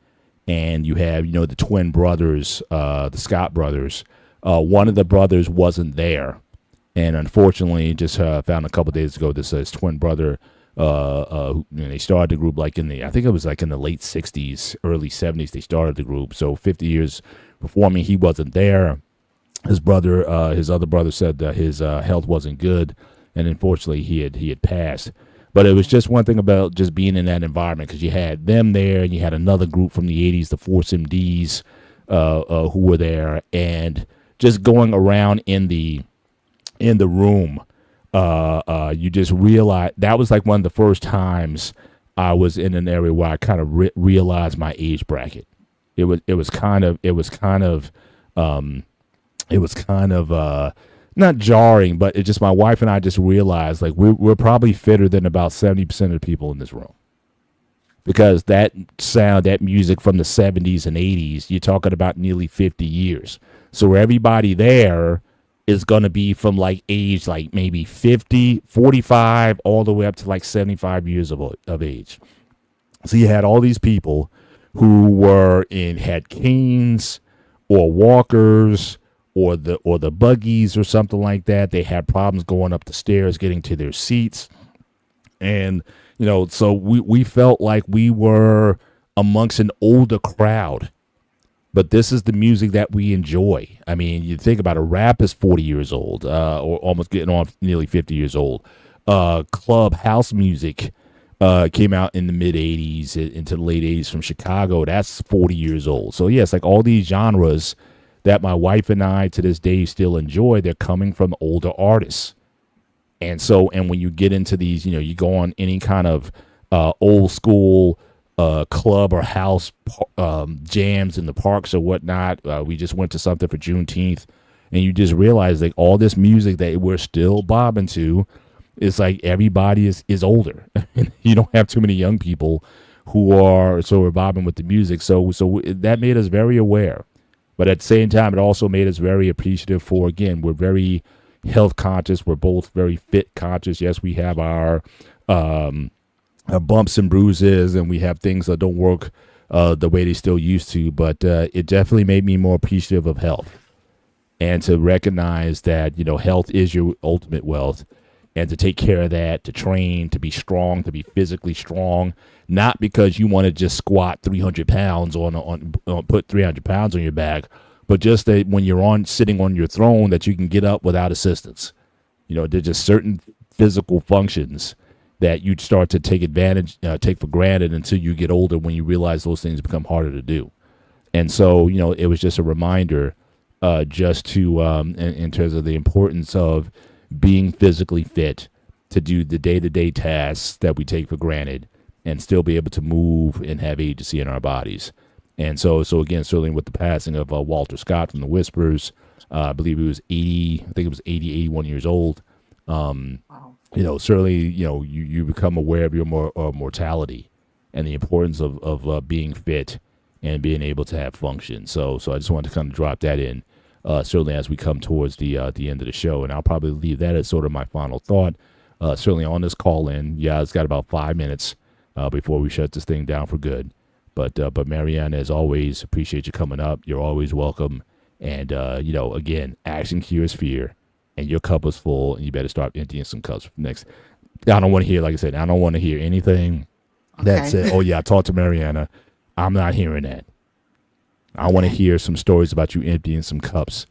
and you have the twin brothers, the Scott brothers. One of the brothers wasn't there, and unfortunately, just found a couple days ago this his twin brother. They started the group like I think it was like in the late '60s, early '70s. They started the group, so 50 years before me, he wasn't there. His other brother said that his health wasn't good, and unfortunately, he had passed. But it was just one thing about just being in that environment because you had them there, and you had another group from the '80s, the Force MDs, who were there, and just going around in the room, you just realize that was like one of the first times I was in an area where I kind of realized my age bracket. It was kind of not jarring, but it just my wife and I just realized like we're probably fitter than about 70% of the people in this room. Because that music from the 70s and 80s, you're talking about nearly 50 years. So everybody there is going to be from like age like maybe 50, 45, all the way up to like 75 years of age. So you had all these people who had canes or walkers or the buggies or something like that. They had problems going up the stairs, getting to their seats. And, so we felt like we were amongst an older crowd. But this is the music that we enjoy. I mean, you think about it, rap is 40 years old, or almost getting on nearly 50 years old. Club house music came out in the mid 80s into the late 80s from Chicago. That's 40 years old. So, yes, like all these genres that my wife and I to this day still enjoy, they're coming from older artists. And when you get into these, you go on any kind of old school club or house jams in the parks or whatnot. We just went to something for Juneteenth, and you just realize like all this music that we're still bobbing to, it's like everybody is older. You don't have too many young people who are bobbing with the music. So that made us very aware. But at the same time, it also made us very appreciative for, again, we're very health conscious. We're both very fit conscious. Yes, we have our bumps and bruises, and we have things that don't work the way they still used to. But it definitely made me more appreciative of health and to recognize that, health is your ultimate wealth, and to take care of that, to train, to be strong, to be physically strong, not because you want to just squat 300 pounds put 300 pounds on your back, but just that when you're sitting on your throne that you can get up without assistance. There's just certain physical functions that you'd start to take for granted until you get older, when you realize those things become harder to do. And so, it was just a reminder just to, in terms of the importance of being physically fit to do the day-to-day tasks that we take for granted and still be able to move and have agency in our bodies. And so again, certainly with the passing of Walter Scott from the Whispers, I believe he was 80. I think it was 80, 81 years old. Wow. Certainly, you become aware of your mortality and the importance of being fit and being able to have function. So I just wanted to kind of drop that in, certainly as we come towards the end of the show. And I'll probably leave that as sort of my final thought. Certainly on this call in, it's got about 5 minutes before we shut this thing down for good. But Mariana, as always, appreciate you coming up. You're always welcome. And, again, action cures fear. And your cup is full, and you better start emptying some cups next. I don't want to hear, like I said, I don't want to hear anything that said, oh, yeah, I talked to Mariana. I'm not hearing that. I want to hear some stories about you emptying some cups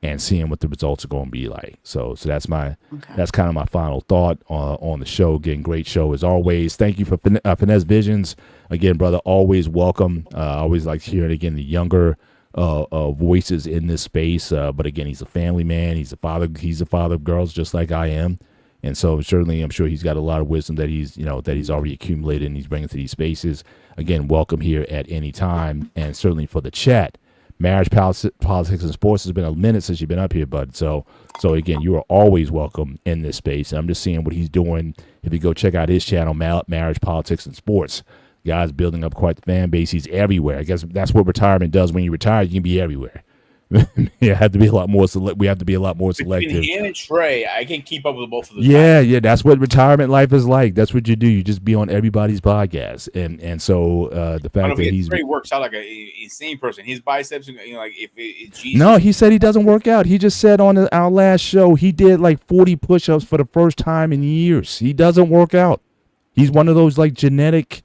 and seeing what the results are going to be like. So that's that's kind of my final thought on the show. Again, great show as always. Thank you for Finesse Visions. Again, brother, always welcome. I always like hearing, again, the younger voices in this space. But again, he's a family man. He's a father. He's a father of girls, just like I am. And so certainly, I'm sure he's got a lot of wisdom that he's already accumulated and he's bringing to these spaces. Again, welcome here at any time, and certainly for the chat. Marriage, politics, and sports has been a minute since you've been up here, bud. So again, you are always welcome in this space. And I'm just seeing what he's doing. If you go check out his channel, Marriage, Politics, and Sports, guy's building up quite the fan base. He's everywhere. I guess that's what retirement does. When you retire, you can be everywhere. Have to be a lot more we have to be a lot more selective. Between him and Trey, I can keep up with both of them. Yeah, that's what retirement life is like. That's what you do. You just be on everybody's podcast, and so the fact that Trey works out like an insane person. His biceps, like if it's Jesus. No, he said he doesn't work out. He just said on our last show he did like 40 push-ups for the first time in years. He doesn't work out. He's one of those like genetic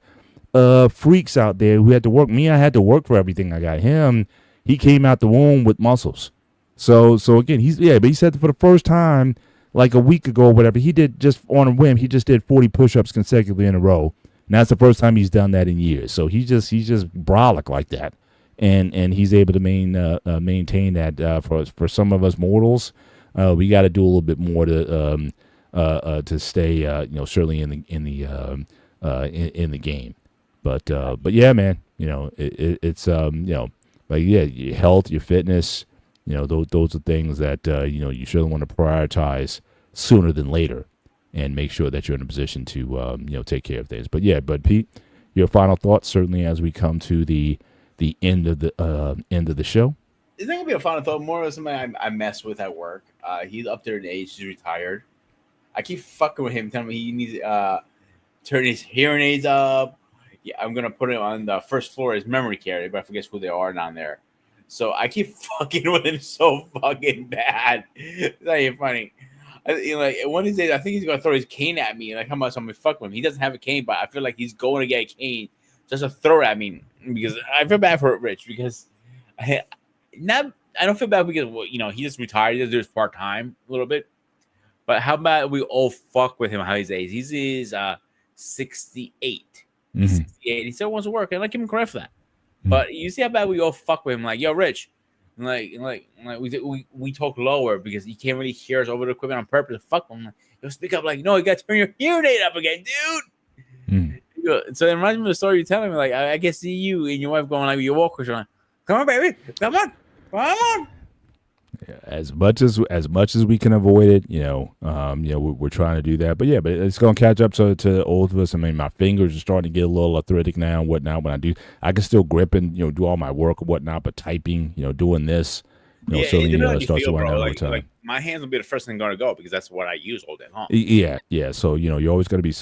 freaks out there who had to work. Me, I had to work for everything. I got him. He came out the womb with muscles. So again, but he said for the first time, like a week ago or whatever, he did just on a whim, he just did 40 push-ups consecutively in a row. And that's the first time he's done that in years. So he's just brolic like that. And he's able to maintain that for some of us mortals. We got to do a little bit more to stay certainly in the game. But yeah, man, it's like, yeah, your health, your fitness, those are things that, you surely want to prioritize sooner than later and make sure that you're in a position to, take care of things. But Pete, your final thoughts, certainly as we come to the end of the show. It's not going to be a final thought. More of somebody I mess with at work. He's up there in age. He's retired. I keep fucking with him, telling me he needs to turn his hearing aids up. Yeah, I'm gonna put him on the first floor as memory care, but I forget who they are down there. So I keep fucking with him so fucking bad. It's not even funny. Like one of these days, I think he's gonna throw his cane at me. Like how much I'm gonna fuck with him. He doesn't have a cane, but I feel like he's going to get a cane just to throw at me because I feel bad for Rich because I don't feel bad because he just retired. He just does part time a little bit. But how about we all fuck with him? How he's age? He's 68. Mm-hmm. 68. He still wants to work. I like him correct for that. Mm-hmm. But you see how bad we all fuck with him. Like, yo, Rich, like we talk lower because he can't really hear us over the equipment on purpose. Fuck him. Like, yo, speak up. Like, no, you got to turn your hearing aid up again, dude. Mm-hmm. So it reminds me of the story you're telling me. Like, I can see you and your wife going like your walkers on. Come on, baby. Come on. Yeah, as much as we can avoid it, we're trying to do that. But it's going to catch up to all of us. I mean, my fingers are starting to get a little arthritic now and whatnot. When I can still grip and do all my work or whatnot, but typing, doing this, certainly starts to wear down over time. Like my hands will be the first thing going to go because that's what I use all day long. Yeah. So you always got to be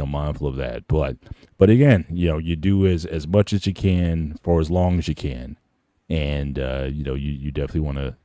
mindful of that. But again, you do as much as you can for as long as you can. And, you definitely want to,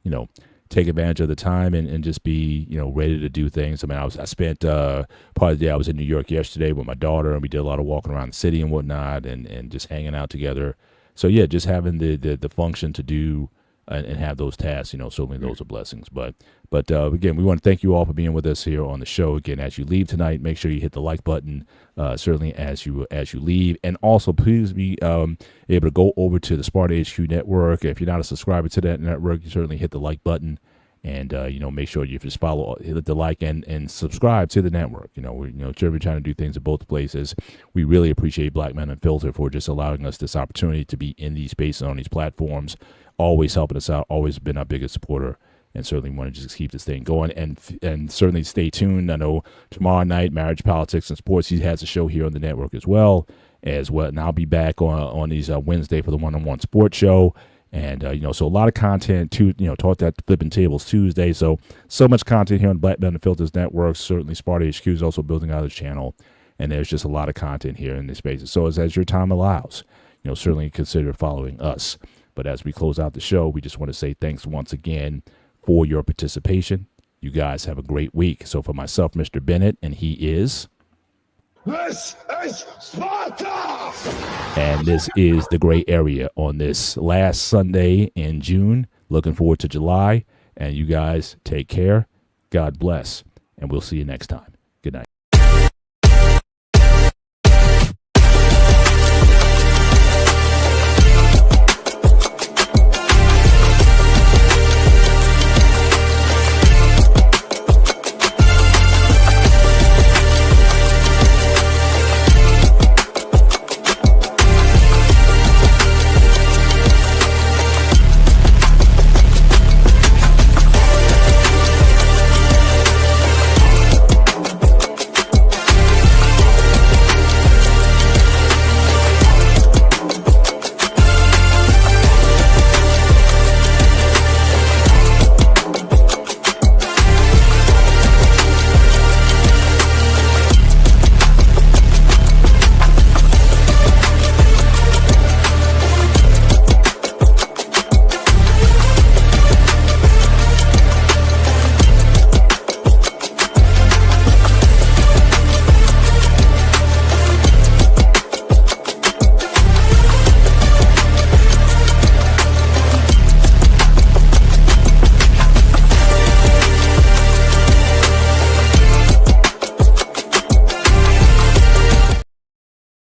take advantage of the time and just be, ready to do things. I mean, I spent part of the day, I was in New York yesterday with my daughter and we did a lot of walking around the city and whatnot and just hanging out together. So yeah, just having the function to do and have those tasks, certainly those are blessings. But again, we want to thank you all for being with us here on the show. Again, as you leave tonight, make sure you hit the like button, certainly as you leave. And also, please be able to go over to the Sparta HQ Network. If you're not a subscriber to that network, you certainly hit the like button And, make sure you just follow, hit the like and subscribe to the network. We're trying to do things at both places. We really appreciate Black Men Unfiltered for just allowing us this opportunity to be in these spaces on these platforms, always helping us out, always been our biggest supporter, and certainly want to just keep this thing going. And certainly stay tuned. I know tomorrow night, Marriage, Politics, and Sports, he has a show here on the network as well. And I'll be back on these Wednesday for the one-on-one sports show. And, so a lot of content, too, taught that Flipping Tables Tuesday. So much content here on Black Men Unfiltered Network. Certainly Sparta HQ is also building out his channel. And there's just a lot of content here in this space. So as your time allows, certainly consider following us. But as we close out the show, we just want to say thanks once again for your participation. You guys have a great week. So for myself, Mr. Bennett, and he is... This is Sparta! And this is the gray area on this last Sunday in June. Looking forward to July. And you guys take care. God bless. And we'll see you next time. Good night.